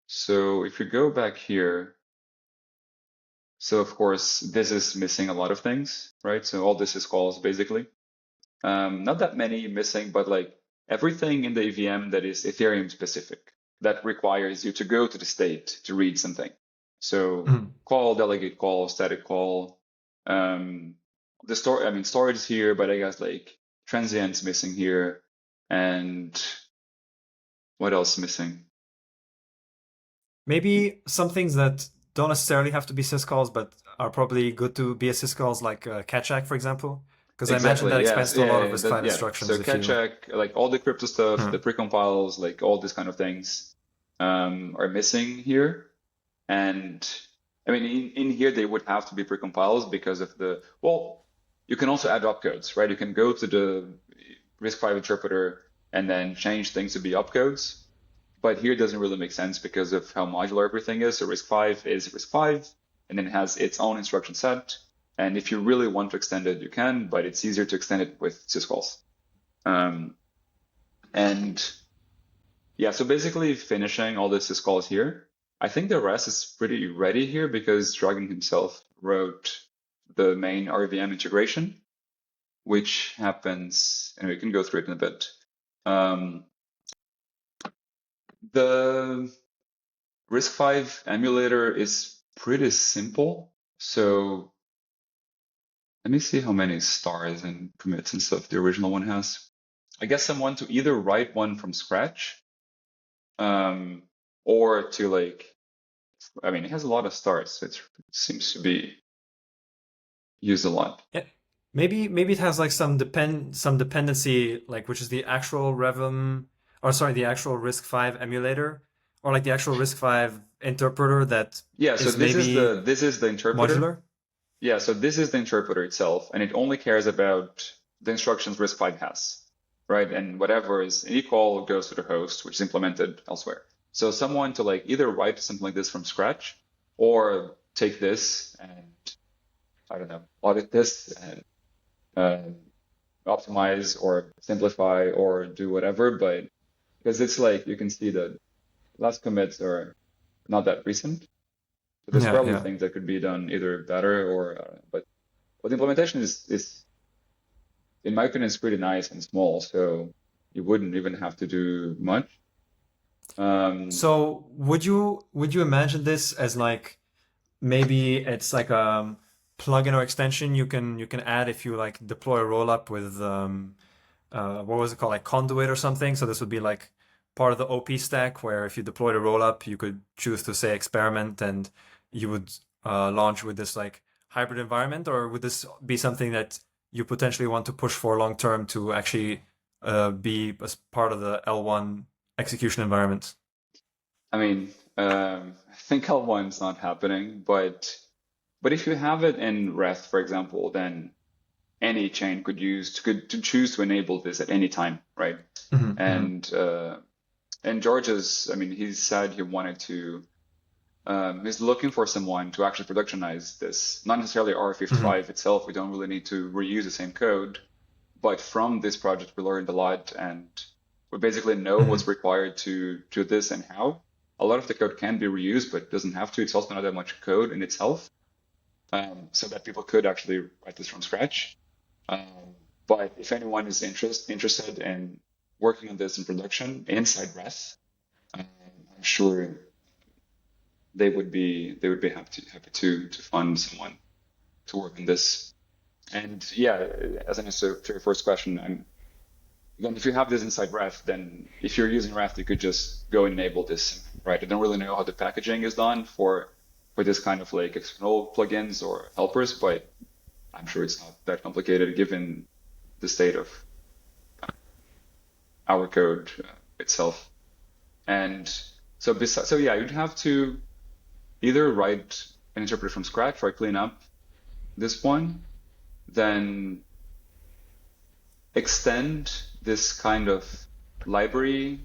So if you go back here, so of course this is missing a lot of things, right? So all this is calls basically. Not that many missing, but like everything in the EVM that is Ethereum specific that requires you to go to the state to read something. So call, delegate call, static call. Storage is here, but I guess like transient's missing here. And what else missing? Maybe some things that don't necessarily have to be syscalls, but are probably good to be a syscalls, like catcheck, for example. Because I imagine that expands to a lot of RISC-V instructions. So catcheck, like all the crypto stuff, the precompiles, like all these kind of things are missing here. And I mean, in here, they would have to be precompiles because of you can also add opcodes, right? You can go to the RISC-V interpreter and then change things to be opcodes. But here it doesn't really make sense because of how modular everything is. So RISC-V is RISC-V, and then it has its own instruction set. And if you really want to extend it, you can, but it's easier to extend it with syscalls. So basically finishing all the syscalls here. I think the rest is pretty ready here because Dragon himself wrote the main RVM integration, which happens, and we can go through it in a bit. The RISC-V emulator is pretty simple. So let me see how many stars and commits and stuff the original one has. I guess I want to either write one from scratch or to it has a lot of stars, so it seems to be used a lot. Yeah. Maybe it has like some dependency, like which is the actual Revum, or sorry, the actual RISC-V emulator, or like the actual RISC-V interpreter that Yeah, so is maybe this is the interpreter. modular? Yeah, so this is the interpreter itself, and it only cares about the instructions RISC-V has, right? And whatever is equal goes to the host, which is implemented elsewhere. So someone to like either write something like this from scratch, or take this and I don't know, audit this and optimize or simplify or do whatever. But because it's like you can see that last commits are not that recent. So there's probably Yeah. things that could be done either better or, but the implementation is, in my opinion, is pretty nice and small. So you wouldn't even have to do much. So would you imagine this as like maybe it's like a plugin or extension you can add if you like deploy a rollup with what was it called, like conduit or something? So this would be like part of the OP stack where if you deployed a rollup, you could choose to say experiment and you would launch with this like hybrid environment, or would this be something that you potentially want to push for long term to actually be as part of the L1 execution environment? I mean, I think L1's not happening, but if you have it in REST, for example, then any chain could choose to enable this at any time, right? And George's, I mean, he said he wanted to, he's looking for someone to actually productionize this. Not necessarily R55 itself. We don't really need to reuse the same code, but from this project, we learned a lot, and we basically know what's required to do this and how. A lot of the code can be reused, but it doesn't have to. It's also not that much code in itself, so that people could actually write this from scratch. But if anyone is interested in working on this in production inside REST, I'm sure they would be happy to fund someone to work on this. And yeah, as an answer to your first question, again, if you have this inside REST, then if you're using REST, you could just go enable this, right? I don't really know how the packaging is done for this kind of like external plugins or helpers, but I'm sure it's not that complicated given the state of our code itself. And so yeah, you'd have to either write an interpreter from scratch or clean up this one, then extend this kind of library.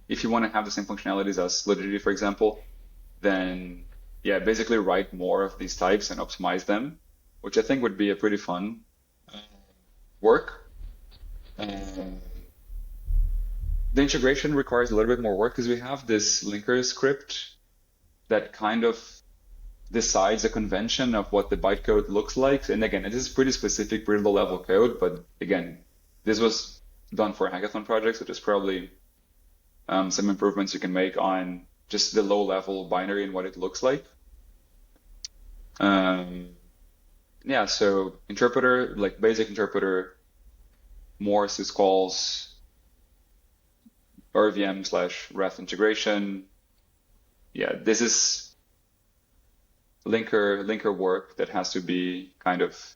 If you want to have the same functionalities as Solidity, for example, then yeah, basically write more of these types and optimize them, which I think would be a pretty fun work. The integration requires a little bit more work because we have this linker script that kind of decides a convention of what the bytecode looks like. And again, it is pretty specific, pretty low level code, but again, this was done for a hackathon project, so there's probably some improvements you can make on just the low level binary and what it looks like. Yeah, so interpreter, like basic interpreter, more syscalls, RVM/REST integration. Yeah, this is linker work that has to be kind of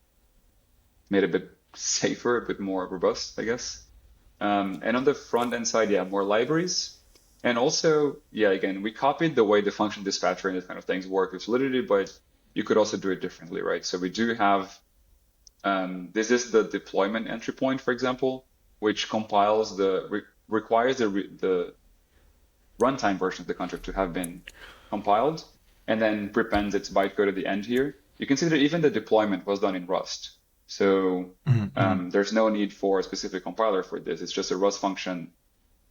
made a bit safer, a bit more robust, I guess. And on the front end side, yeah, more libraries. And also, yeah, again, we copied the way the function dispatcher and this kind of things work with Solidity, but you could also do it differently, right? So we do have, this is the deployment entry point, for example, which compiles requires the runtime version of the contract to have been compiled, and then prepends its bytecode at the end here. You can see that even the deployment was done in Rust. So there's no need for a specific compiler for this. It's just a Rust function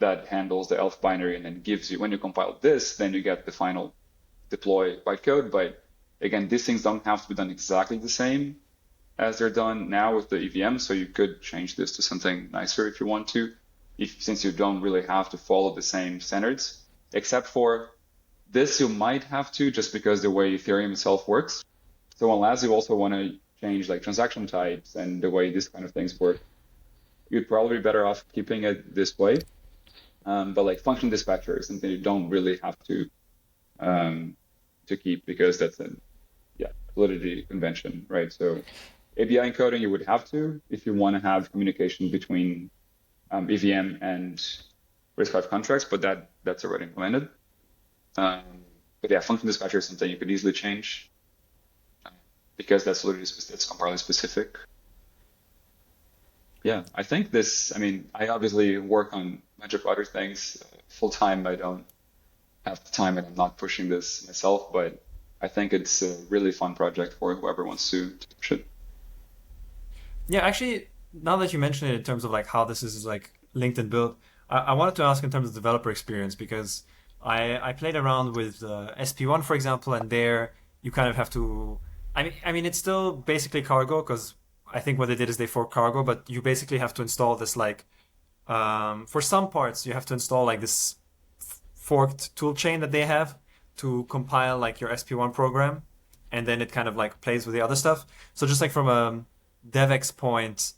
that handles the ELF binary and then gives you, when you compile this, then you get the final deploy bytecode. But again, these things don't have to be done exactly the same as they're done now with the EVM. So you could change this to something nicer if you want to, since you don't really have to follow the same standards, except for this, you might have to, just because the way Ethereum itself works. So unless you also want to change like transaction types and the way these kind of things work, you'd probably be better off keeping it this way. But like function dispatcher is something you don't really have to keep, because that's a Solidity convention, right? So ABI encoding you would have to if you want to have communication between EVM and RISC-V contracts, but that's already implemented. But yeah, function dispatcher is something you could easily change because that's literally it's compiler specific. Yeah, I think this, I mean, I obviously work on a bunch of other things full time. I don't have the time and I'm not pushing this myself, but I think it's a really fun project for whoever wants to push it. Yeah, actually, now that you mention it in terms of like how this is like linked and built, I wanted to ask in terms of developer experience because I played around with SP1, for example, and there you kind of have to. I mean, it's still basically cargo because I think what they did is they forked cargo, but you basically have to install this like for some parts you have to install like this forked tool chain that they have to compile like your SP1 program, and then it kind of like plays with the other stuff. So just like from a DevX point,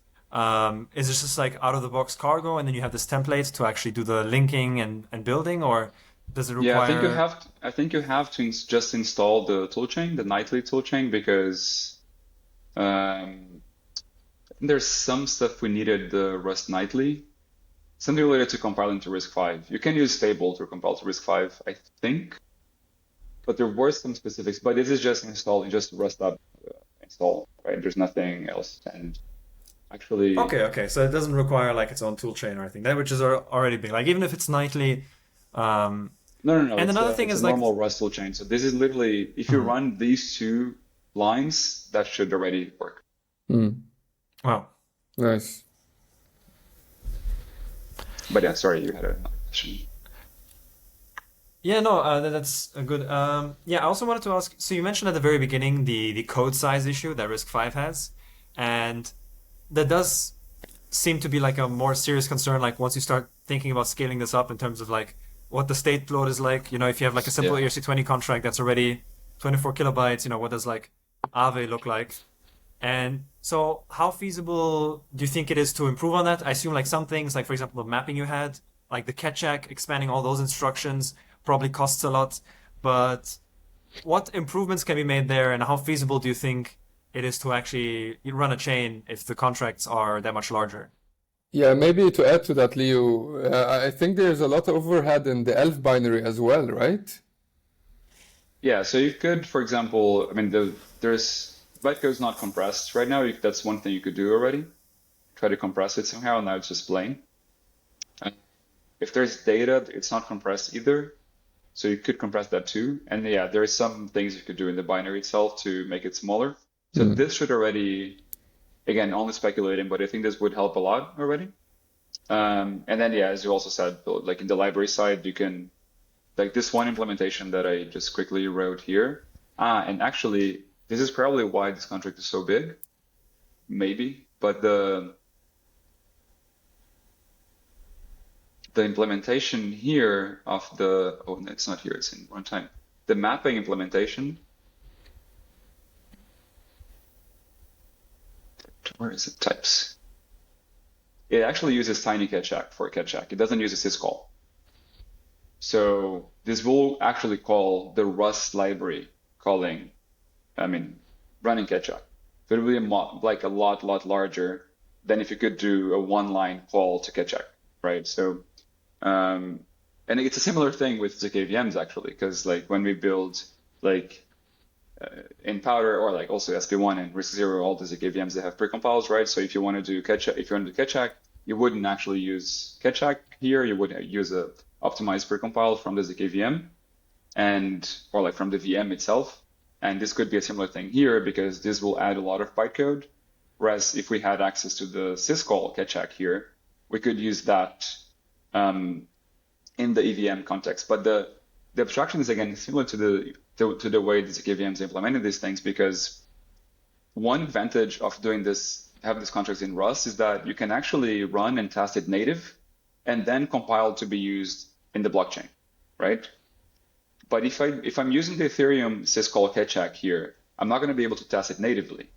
is this just like out of the box cargo, and then you have this template to actually do the linking and building, or does it Yeah, require? I think you have to just install the toolchain, the nightly toolchain, because um, there's some stuff we needed the Rust nightly, something related to compiling to RISC-V. You can use stable to compile to RISC-V, I think, but there were some specifics. But this is just installing, just Rust up install, right? There's nothing else. And actually, Okay, so it doesn't require like its own tool chain or anything. That which is already big. Like even if it's nightly. Um, no. and another thing It's a is like, normal Rust toolchain. So this is literally, if you Mhm. run these two lines, that should already work. Wow. Nice. But yeah, sorry, you had a question. Yeah, no, that's a good. Yeah, I also wanted to ask. So you mentioned at the very beginning the code size issue that RISC-V has, and that does seem to be like a more serious concern. Like once you start thinking about scaling this up in terms of like what the state load is like. You know, if you have like a simple Yeah. ERC20 contract that's already 24 kilobytes, you know, what does like Aave look like? And so, how feasible do you think it is to improve on that? I assume like some things, like for example, the mapping you had, like the catch-ack, expanding all those instructions probably costs a lot. But what improvements can be made there, and how feasible do you think it is to actually run a chain if the contracts are that much larger? Yeah, maybe to add to that, Leo, I think there's a lot of overhead in the ELF binary as well, right? Yeah, so you could, for example, I mean, there's bytecode is not compressed right now. That's one thing you could do already. Try to compress it somehow. Now it's just plain. And if there's data, it's not compressed either. So you could compress that too. And yeah, there are some things you could do in the binary itself to make it smaller. So Hmm. this should already, again, only speculating, but I think this would help a lot already. And then, yeah, as you also said, like in the library side, you can, like this one implementation that I just quickly wrote here. And actually, this is probably why this contract is so big, maybe. But the implementation here of oh, no, it's not here, it's in runtime. The mapping implementation, where is it? Types. It actually uses tiny catch-ack for a catch-ack. It doesn't use a syscall. So this will actually call the Rust library calling, I mean, running catch-ack. So it will be like a lot larger than if you could do a one-line call to catch-ack, right? So, and it's a similar thing with ZKVMs actually, because like when we build like in Powder or like also SP1 and RISC-0, all the ZKVMs, they have precompiles, right? So if you want to do catch-ack, if you want to do catch-ack, you wouldn't actually use catch-ack here. You would use a optimized precompile from the ZKVM or like from the VM itself. And this could be a similar thing here because this will add a lot of bytecode. Whereas if we had access to the syscall catch-ack here, we could use that in the EVM context. But the abstraction is again similar to the way the ZKVMs implemented these things, because one advantage of doing this, having these contracts in Rust, is that you can actually run and test it native and then compile to be used in the blockchain, right? But if I'm using the Ethereum syscall catch-ack here, I'm not going to be able to test it natively.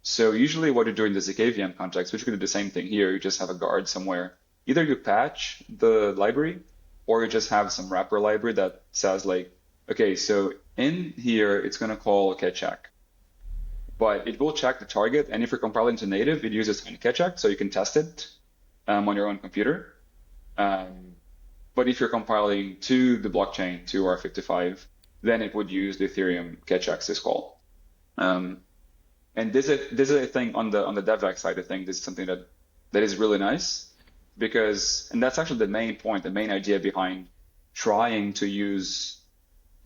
So usually what you do in the ZKVM context, which you can do the same thing here, you just have a guard somewhere. Either you patch the library, or you just have some wrapper library that says like, okay, so in here, it's going to call catch-ack. But it will check the target, and if you're compiling to native, it uses catch-ack, so you can test it on your own computer. But if you're compiling to the blockchain, to r55, then it would use the Ethereum catch-ax syscall. And this is a thing on the DevX side of things. This is something that is really nice because, and that's actually the main point, the main idea behind trying to use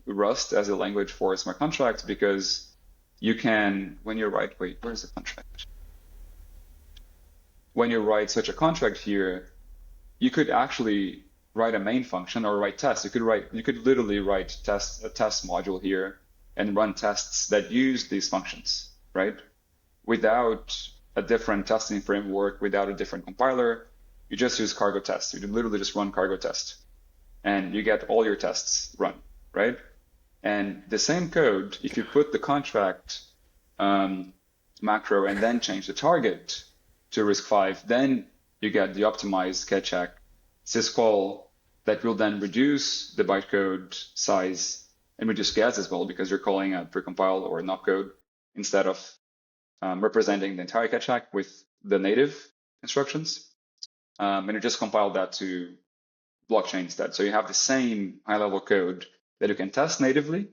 Rust as a language for smart contracts, because you can, when you write, wait, where's the contract? When you write such a contract here, you could actually write a main function or write tests. You could literally write a test module here and run tests that use these functions, right? Without a different testing framework, without a different compiler, you just use cargo test. You literally just run cargo test and you get all your tests run, right? And the same code, if you put the contract macro and then change the target to RISC-V, then you get the optimized catch-ax syscall that will then reduce the bytecode size and reduce gas as well, because you're calling a precompile or an opcode instead of representing the entire catch-ax with the native instructions. And you just compile that to blockchain instead. So you have the same high-level code that you can test natively,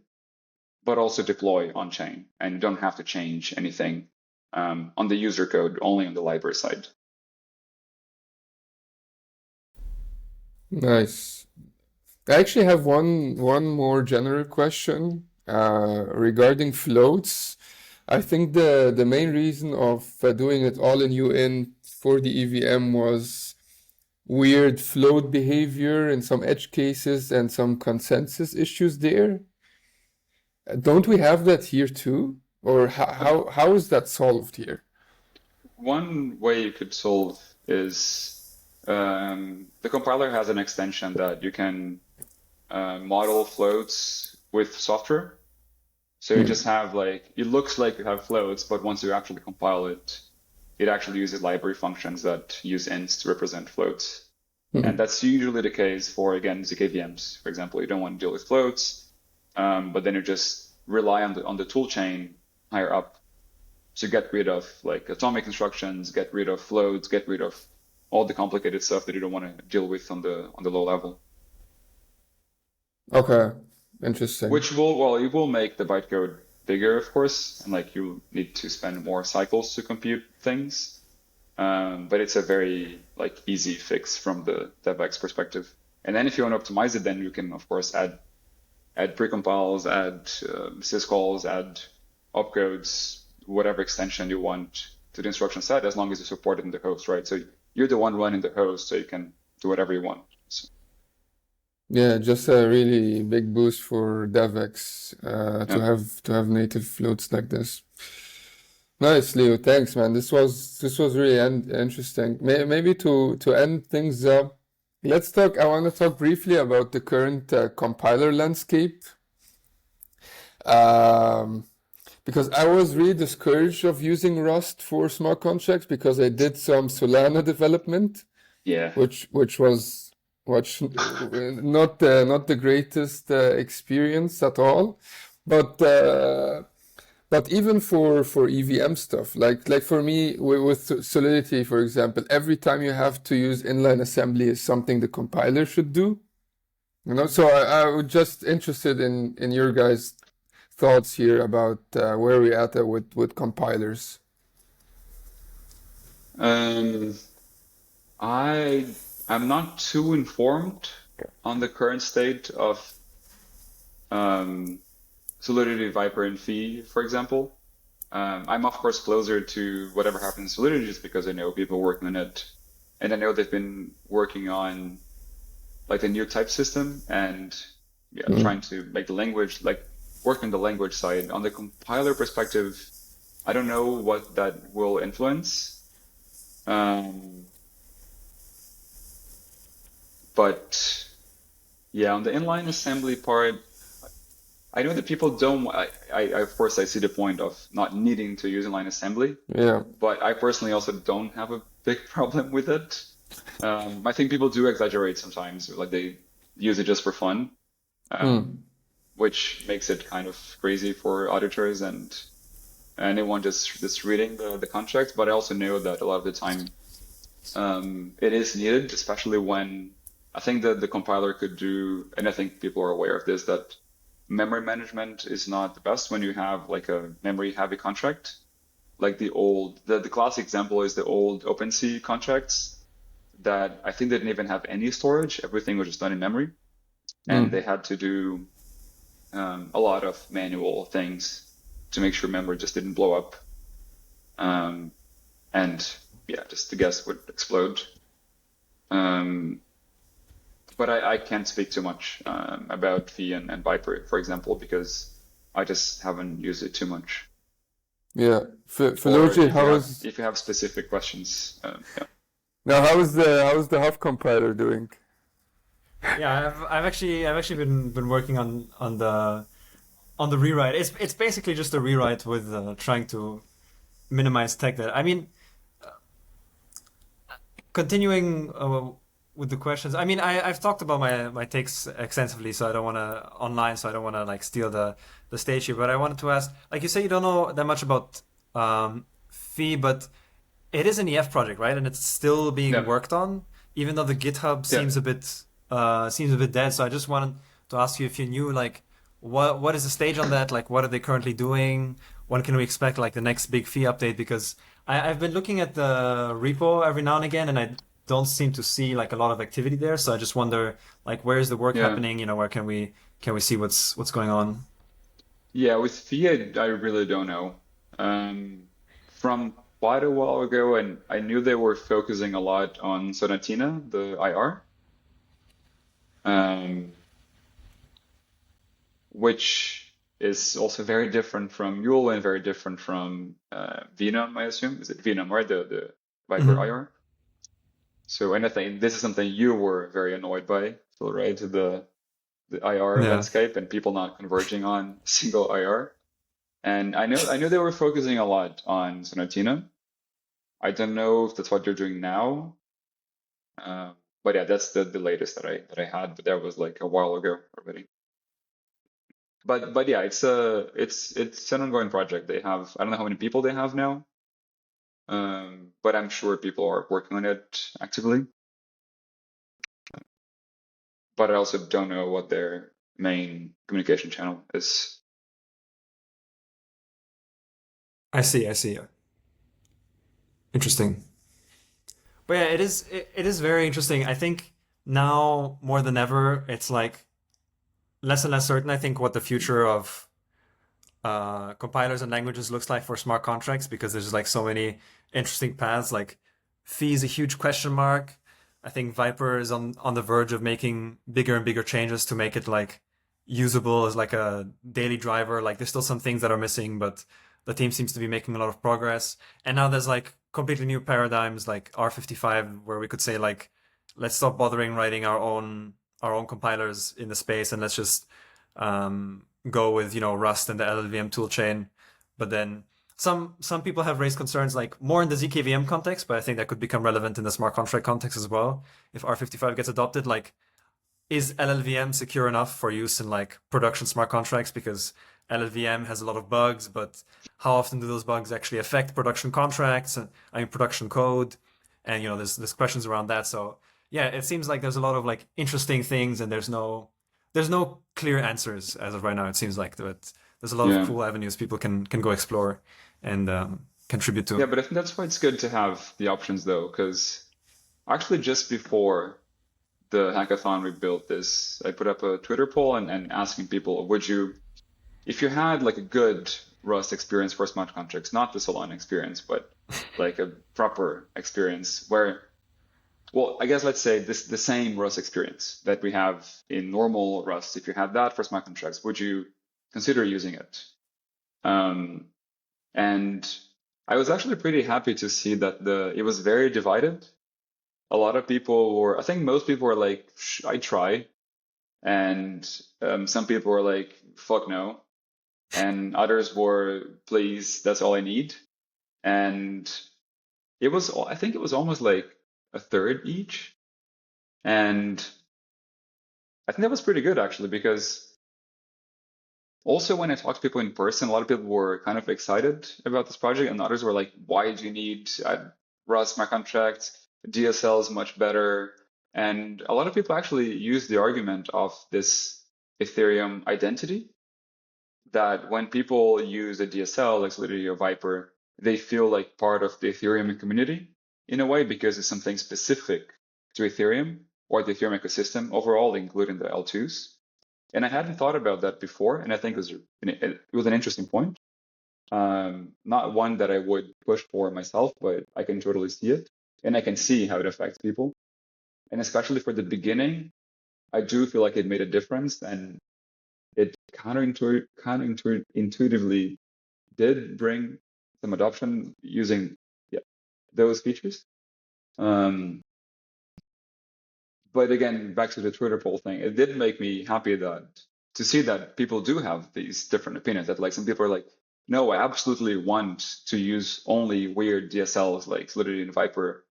but also deploy on-chain, and you don't have to change anything on the user code, only on the library side. Nice. I actually have one more general question regarding floats. I think the main reason of doing it all in UN for the EVM was weird float behavior in some edge cases and some consensus issues there. Don't we have that here too? Or how is that solved here? One way you could solve is the compiler has an extension that you can model floats with software. So you just have like, it looks like you have floats, but once you actually compile it, it actually uses library functions that use ints to represent floats. And that's usually the case for, again, ZKVMs. For example, you don't want to deal with floats, but then you just rely on the tool chain higher up to get rid of like atomic instructions, get rid of floats, get rid of all the complicated stuff that you don't want to deal with on the low level. Okay, interesting. Which it will make the bytecode bigger, of course, and like you need to spend more cycles to compute things. But it's a very like easy fix from the DevX perspective. And then if you want to optimize it, then you can of course add precompiles, add syscalls, add opcodes, whatever extension you want to the instruction set, as long as you support it in the host, right? So you're the one running the host, so you can do whatever you want. So, Yeah, just a really big boost for DevX yeah. to have native floats like this. Nice, Leo. Thanks, man. This was really interesting. Maybe to end things up, let's talk. I want to talk briefly about the current compiler landscape. Because I was really discouraged of using Rust for smart contracts because I did some Solana development, Yeah. which not the greatest experience at all, but even for EVM stuff, like for me with Solidity, for example, every time you have to use inline assembly is something the compiler should do. So I was just interested in your guys' thoughts here about where we're at with compilers. I'm not too informed on the current state of Solidity, Viper, and Phi, for example. I'm of course closer to whatever happens in Solidity just because I know people working on it, and I know they've been working on like the new type system and trying to make the language, like work on the language side. On the compiler perspective, I don't know what that will influence. But yeah, on the inline assembly part, I know that people don't. Of course, I see the point of not needing to use inline assembly, Yeah. but I personally also don't have a big problem with it. I think people do exaggerate sometimes, like they use it just for fun, which makes it kind of crazy for auditors and anyone just reading the contract. But I also know that a lot of the time it is needed, especially when I think that the compiler could do, and I think people are aware of this, that memory management is not the best when you have like a memory heavy contract. Like the classic example is the old OpenSea contracts that I think they didn't even have any storage. Everything was just done in memory. And they had to do a lot of manual things to make sure memory just didn't blow up. And yeah, just the guess would explode. But I can't speak too much about V and Viper, for example, because I just haven't used it too much. Yeah. Or Philogy, if you have specific questions, yeah. now how's the Huff compiler doing? Yeah, I've actually been working on the rewrite. It's basically just a rewrite with trying to minimize tech debt. I mean, continuing with the questions. I mean, I've talked about my takes extensively, so I don't want to online, so I don't want to like steal the stage here. But I wanted to ask, like you say, you don't know that much about Phi, but it is an EF project, right? And it's still being worked on, even though the GitHub seems a bit dead. So I just wanted to ask you if you knew like what is the stage on that? Like, what are they currently doing? When can we expect like the next big Phi update? Because I've been looking at the repo every now and again, and I don't seem to see like a lot of activity there. So I just wonder, like, where is the work happening? You know, where can we see what's going on? Yeah, with Phi, I really don't know. From quite a while ago, and I knew they were focusing a lot on Sonatina, the IR, which is also very different from Yule and very different from Venom, I assume. Is it Venom, right? The Viper IR. So, and I think this is something you were very annoyed by, Phil, right? The IR landscape and people not converging on single IR. And I know they were focusing a lot on Sonatina. I don't know if that's what they're doing now. But yeah, that's the latest that I had, but that was like a while ago already. But yeah, it's an ongoing project. They have, I don't know how many people they have now. But I'm sure people are working on it actively. But I also don't know what their main communication channel is. I see. Interesting. But yeah, it is very interesting. I think now more than ever, it's like less and less certain, I think, what the future of compilers and languages looks like for smart contracts, because there's like so many interesting paths. Like Phi is a huge question mark. I think Viper is on the verge of making bigger and bigger changes to make it like usable as like a daily driver. Like there's still some things that are missing, but the team seems to be making a lot of progress. And now there's like completely new paradigms like R55, where we could say like, let's stop bothering writing our own compilers in the space, and let's just go with, you know, Rust and the LLVM toolchain. But then some people have raised concerns like more in the ZKVM context, but I think that could become relevant in the smart contract context as well. If R55 gets adopted, like, is LLVM secure enough for use in like production smart contracts? Because LLVM has a lot of bugs, but how often do those bugs actually affect production contracts and production code? And you know, there's questions around that. So yeah, it seems like there's a lot of like interesting things, and there's no clear answers as of right now. It seems like, but there's a lot of cool avenues people can go explore and contribute to. Yeah, but I think that's why it's good to have the options though, because actually just before the hackathon we built this, I put up a Twitter poll and asking people, would you, if you had like a good Rust experience for smart contracts, not the Solana experience, but like a proper experience where, well, I guess let's say the same Rust experience that we have in normal Rust, if you had that for smart contracts, would you consider using it? And I was actually pretty happy to see that it was very divided. A lot of people were, I think most people were like, I try. And some people were like, fuck no. And others were, please, that's all I need. And I think it was almost like a third each. And I think that was pretty good actually, because also when I talked to people in person, a lot of people were kind of excited about this project, and others were like, why do you need Rust smart contracts? DSL is much better. And a lot of people actually use the argument of this Ethereum identity, that when people use a DSL like Solidity or Viper, they feel like part of the Ethereum community in a way, because it's something specific to Ethereum or the Ethereum ecosystem overall, including the L2s. And I hadn't thought about that before, and I think it was an interesting point. Not one that I would push for myself, but I can totally see it, and I can see how it affects people. And especially for the beginning, I do feel like it made a difference, and it counterintuitively did bring some adoption using those features. But again, back to the Twitter poll thing, it did make me happy to see that people do have these different opinions. That like some people are like, no, I absolutely want to use only weird DSLs like Solidity and Viper,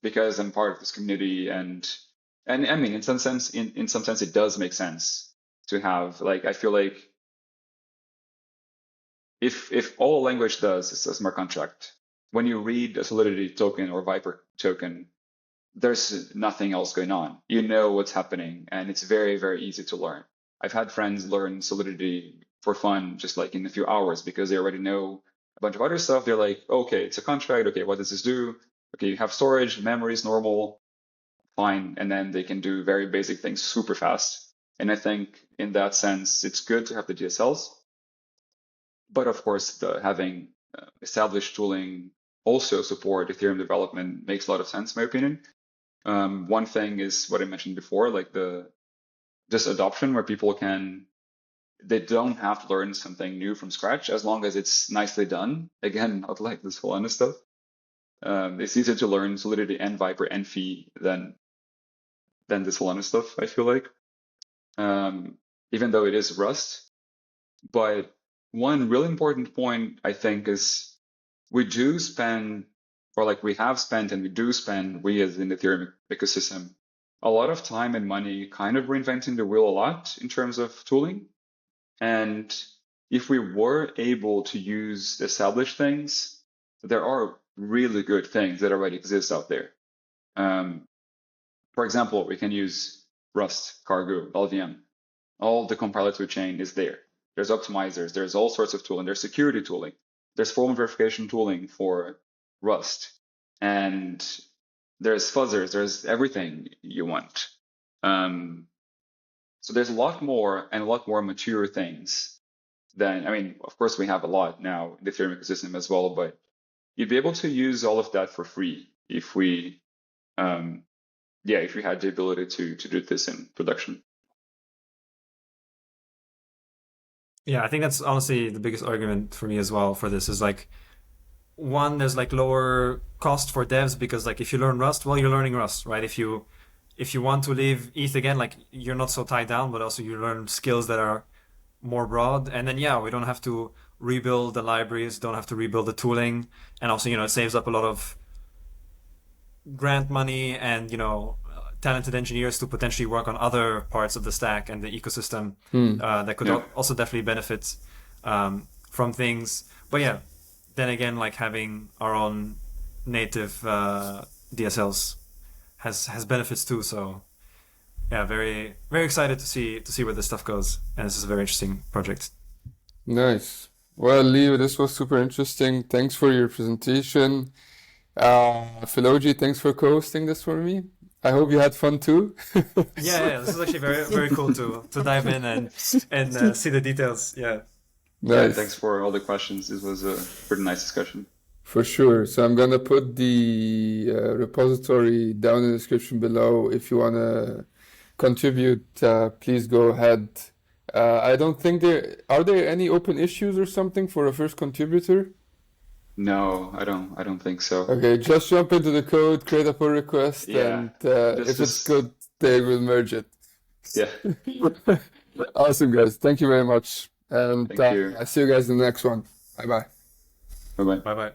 because I'm part of this community, and I mean, in some sense, it does make sense to have, like, I feel like if all language does is a smart contract, when you read a Solidity token or Viper token, there's nothing else going on. You know what's happening, and it's very, very easy to learn. I've had friends learn Solidity for fun, just like in a few hours, because they already know a bunch of other stuff. They're like, okay, it's a contract. Okay, what does this do? Okay, you have storage, memory is normal, fine. And then they can do very basic things super fast. And I think in that sense, it's good to have the DSLs. But of course, having established tooling also support Ethereum development makes a lot of sense, in my opinion. One thing is what I mentioned before, like just adoption, where people they don't have to learn something new from scratch, as long as it's nicely done. Again, not like this Solana stuff. It's easier to learn Solidity and Viper and Phi than the Solana stuff, I feel like. Even though it is Rust. But one really important point, I think, is we do spend, or like we have spent and we do spend, we as in the Ethereum ecosystem, a lot of time and money kind of reinventing the wheel a lot in terms of tooling. And if we were able to use established things, there are really good things that already exist out there. For example, we can use Rust, Cargo, LVM. All the compilatory chain is there. There's optimizers, there's all sorts of tooling, there's security tooling, there's formal verification tooling for Rust, and there's fuzzers, there's everything you want. So there's a lot more and a lot more mature things than, I mean, of course we have a lot now in the Ethereum ecosystem as well, but you'd be able to use all of that for free if we, if we had the ability to do this in production. Yeah, I think that's honestly the biggest argument for me as well for this is like, one, there's like lower cost for devs because like if you learn Rust, well, you're learning Rust, right? If you want to leave ETH again, like you're not so tied down, but also you learn skills that are more broad. And then, yeah, we don't have to rebuild the libraries, don't have to rebuild the tooling. And also, it saves up a lot of grant money and, talented engineers to potentially work on other parts of the stack and the ecosystem that could also definitely benefit from things. But yeah, then again, like having our own native DSLs has benefits too. So yeah, very, very excited to see where this stuff goes. And this is a very interesting project. Nice. Well, Leo, this was super interesting. Thanks for your presentation. Philogy, thanks for co-hosting this for me. I hope you had fun too. Yeah, this is actually very, very cool to dive in and see the details. Yeah. Nice. Yeah, thanks for all the questions. This was a pretty nice discussion. For sure. So I'm gonna put the repository down in the description below. If you wanna contribute, please go ahead. I don't think are there any open issues or something for a first contributor? No, I don't think so. Okay, just jump into the code, create a pull request, Yeah, and this if it's is- good, they will merge it. Yeah, Awesome, guys. Thank you very much. And Thank you. I see you guys in the next one. Bye bye. bye-bye. Bye bye.